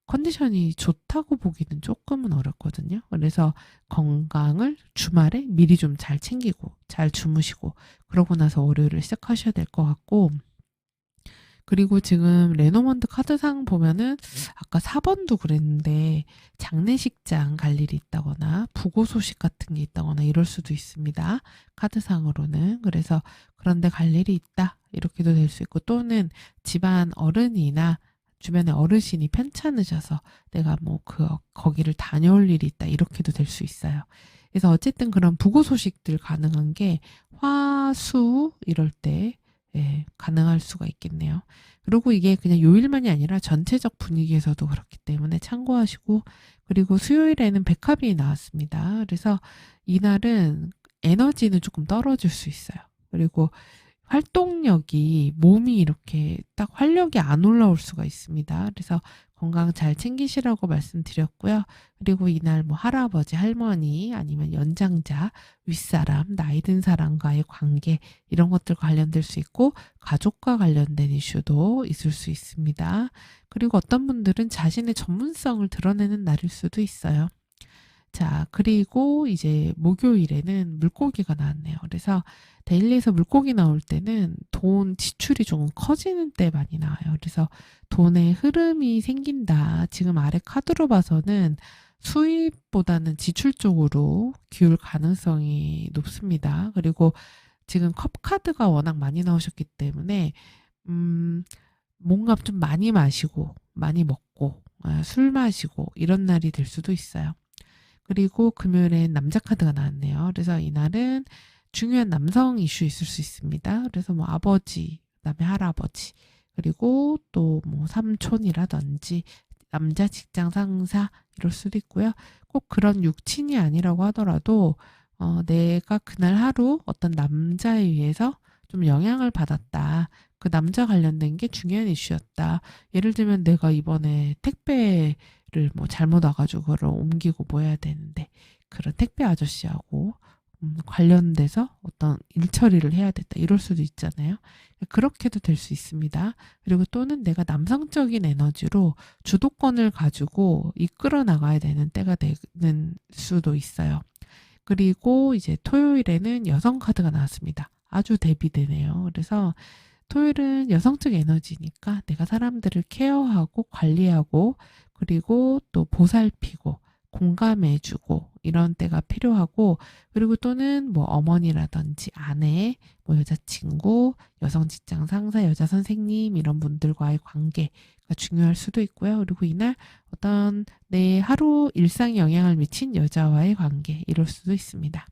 컨디션이 좋다고 보기는 조금은 어렵거든요. 그래서 건강을 주말에 미리 좀 잘 챙기고 잘 주무시고 그러고 나서 월요일을 시작하셔야 될 것 같고, 그리고 지금 레노먼드 카드상 보면은 아까 4번도 그랬는데 장례식장 갈 일이 있다거나 부고 소식 같은 게 있다거나 이럴 수도 있습니다. 카드상으로는. 그래서 그런데 갈 일이 있다. 이렇게도 될 수 있고, 또는 집안 어른이나 주변에 어르신이 편찮으셔서 내가 뭐 거기를 다녀올 일이 있다. 이렇게도 될 수 있어요. 그래서 어쨌든 그런 부고 소식들 가능한 게 화, 수 이럴 때 예, 가능할 수가 있겠네요. 그리고 이게 그냥 요일만이 아니라 전체적 분위기에서도 그렇기 때문에 참고하시고, 그리고 수요일에는 백합이 나왔습니다. 그래서 이날은 에너지는 조금 떨어질 수 있어요. 그리고 활동력이 몸이 이렇게 딱 활력이 안 올라올 수가 있습니다. 그래서 건강 잘 챙기시라고 말씀드렸고요. 그리고 이날 뭐 할아버지, 할머니 아니면 연장자, 윗사람, 나이 든 사람과의 관계 이런 것들 관련될 수 있고, 가족과 관련된 이슈도 있을 수 있습니다. 그리고 어떤 분들은 자신의 전문성을 드러내는 날일 수도 있어요. 자, 그리고 이제 목요일에는 물고기가 나왔네요. 그래서 데일리에서 물고기 나올 때는 돈 지출이 조금 커지는 때 많이 나와요. 그래서 돈의 흐름이 생긴다. 지금 아래 카드로 봐서는 수입보다는 지출 쪽으로 기울 가능성이 높습니다. 그리고 지금 컵 카드가 워낙 많이 나오셨기 때문에 뭔가 좀 많이 마시고 많이 먹고 술 마시고 이런 날이 될 수도 있어요. 그리고 금요일엔 남자 카드가 나왔네요. 그래서 이날은 중요한 남성 이슈 있을 수 있습니다. 그래서 뭐 아버지, 그다음에 할아버지, 그리고 또 뭐 삼촌이라든지 남자 직장 상사 이럴 수도 있고요. 꼭 그런 육친이 아니라고 하더라도 내가 그날 하루 어떤 남자에 의해서 좀 영향을 받았다. 그 남자 관련된 게 중요한 이슈였다. 예를 들면 내가 이번에 택배를 뭐 잘못 와가지고 그걸 옮기고 뭐 해야 되는데 그런 택배 아저씨하고 관련돼서 어떤 일 처리를 해야 됐다. 이럴 수도 있잖아요. 그렇게도 될 수 있습니다. 그리고 또는 내가 남성적인 에너지로 주도권을 가지고 이끌어 나가야 되는 때가 되는 수도 있어요. 그리고 이제 토요일에는 여성 카드가 나왔습니다. 아주 대비되네요. 그래서 토요일은 여성적 에너지니까 내가 사람들을 케어하고 관리하고 그리고 또 보살피고 공감해주고 이런 때가 필요하고 그리고 또는 뭐 어머니라든지 아내, 뭐 여자친구, 여성 직장 상사, 여자 선생님 이런 분들과의 관계가 중요할 수도 있고요. 그리고 이날 어떤 내 하루 일상에 영향을 미친 여자와의 관계 이럴 수도 있습니다.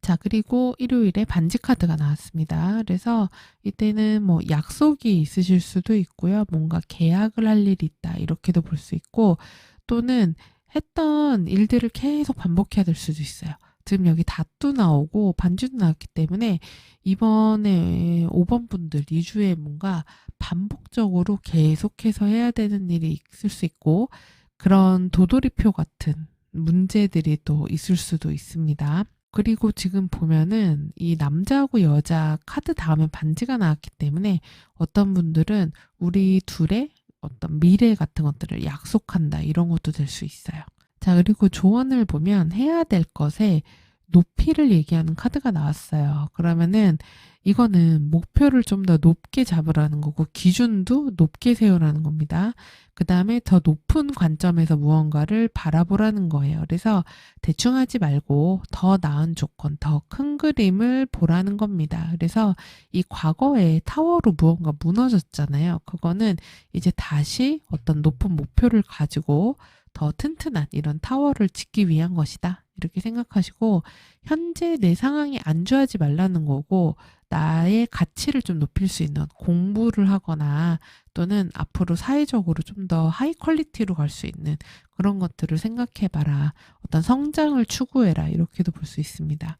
자, 그리고 일요일에 반지 카드가 나왔습니다. 그래서 이때는 뭐 약속이 있으실 수도 있고요. 뭔가 계약을 할 일이 있다. 이렇게도 볼 수 있고 또는 했던 일들을 계속 반복해야 될 수도 있어요. 지금 여기 닷도 나오고 반지도 나왔기 때문에 이번에 5번 분들 2주에 뭔가 반복적으로 계속해서 해야 되는 일이 있을 수 있고 그런 도돌이표 같은 문제들이 또 있을 수도 있습니다. 그리고 지금 보면은 이 남자하고 여자 카드 다음에 반지가 나왔기 때문에 어떤 분들은 우리 둘의 어떤 미래 같은 것들을 약속한다 이런 것도 될 수 있어요. 자, 그리고 조언을 보면 해야 될 것에 높이를 얘기하는 카드가 나왔어요. 그러면은 이거는 목표를 좀 더 높게 잡으라는 거고 기준도 높게 세우라는 겁니다. 그 다음에 더 높은 관점에서 무언가를 바라보라는 거예요. 그래서 대충 하지 말고 더 나은 조건, 더 큰 그림을 보라는 겁니다. 그래서 이 과거에 타워로 무언가 무너졌잖아요. 그거는 이제 다시 어떤 높은 목표를 가지고 더 튼튼한 이런 타워를 짓기 위한 것이다. 이렇게 생각하시고 현재 내 상황이 안주하지 말라는 거고 나의 가치를 좀 높일 수 있는 공부를 하거나 또는 앞으로 사회적으로 좀 더 하이 퀄리티로 갈 수 있는 그런 것들을 생각해봐라. 어떤 성장을 추구해라. 이렇게도 볼 수 있습니다.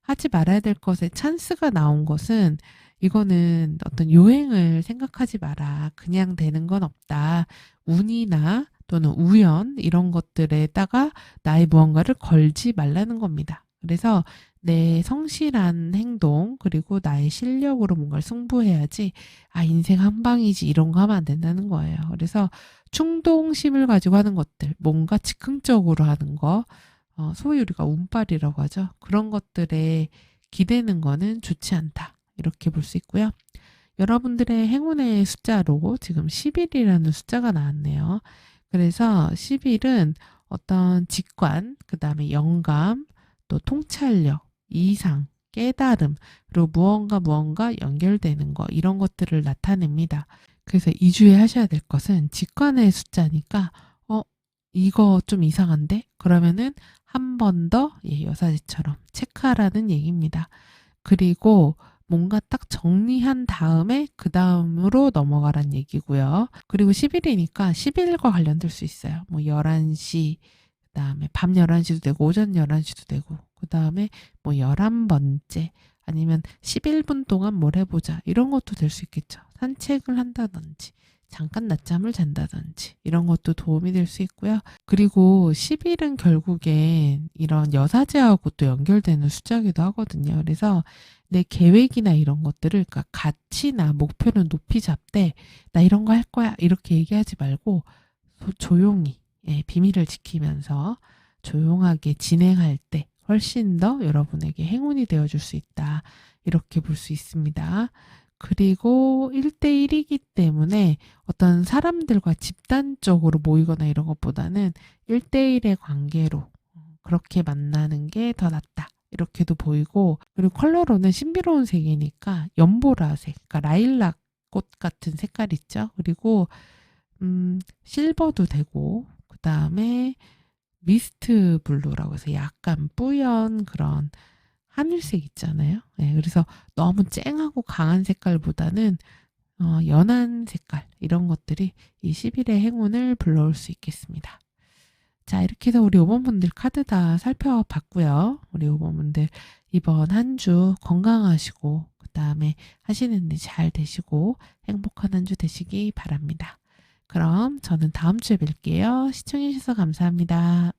하지 말아야 될 것에 찬스가 나온 것은 이거는 어떤 요행을 생각하지 마라. 그냥 되는 건 없다. 운이나 또는 우연 이런 것들에다가 나의 무언가를 걸지 말라는 겁니다. 그래서 내 성실한 행동 그리고 나의 실력으로 뭔가를 승부해야지 인생 한 방이지 이런 거 하면 안 된다는 거예요. 그래서 충동심을 가지고 하는 것들 뭔가 즉흥적으로 하는 거 소위 우리가 운빨이라고 하죠. 그런 것들에 기대는 거는 좋지 않다. 이렇게 볼 수 있고요. 여러분들의 행운의 숫자로 지금 10일이라는 숫자가 나왔네요. 그래서 10일은 어떤 직관, 그 다음에 영감, 또 통찰력, 이상, 깨달음, 그리고 무언가 연결되는 거 이런 것들을 나타냅니다. 그래서 2주에 하셔야 될 것은 직관의 숫자니까 이거 좀 이상한데? 그러면은 한 번 더 여사제처럼 체크하라는 얘기입니다. 그리고 뭔가 딱 정리한 다음에 그 다음으로 넘어가란 얘기고요. 그리고 10일이니까 10일과 관련될 수 있어요. 뭐 11시, 그 다음에 밤 11시도 되고 오전 11시도 되고 그 다음에 뭐 11번째 아니면 11분 동안 뭘 해보자 이런 것도 될 수 있겠죠. 산책을 한다든지 잠깐 낮잠을 잔다든지 이런 것도 도움이 될 수 있고요. 그리고 10일은 결국엔 이런 여사제하고 또 연결되는 숫자기도 하거든요. 그래서 내 계획이나 이런 것들을 그러니까 가치나 목표는 높이 잡되 나 이런 거 할 거야 이렇게 얘기하지 말고 조용히 비밀을 지키면서 조용하게 진행할 때 훨씬 더 여러분에게 행운이 되어줄 수 있다. 이렇게 볼 수 있습니다. 그리고 1대1이기 때문에 어떤 사람들과 집단적으로 모이거나 이런 것보다는 1대1의 관계로 그렇게 만나는 게 더 낫다. 이렇게도 보이고 그리고 컬러로는 신비로운 색이니까 연보라색, 그러니까 라일락 꽃 같은 색깔 있죠. 그리고 실버도 되고 그 다음에 미스트 블루라고 해서 약간 뿌연 그런 하늘색 있잖아요. 그래서 너무 쨍하고 강한 색깔보다는 연한 색깔 이런 것들이 이 10일의 행운을 불러올 수 있겠습니다. 자, 이렇게 해서 우리 5번분들 카드 다 살펴봤고요. 우리 5번분들 이번 한 주 건강하시고 그 다음에 하시는 일 잘 되시고 행복한 한 주 되시기 바랍니다. 그럼 저는 다음 주에 뵐게요. 시청해주셔서 감사합니다.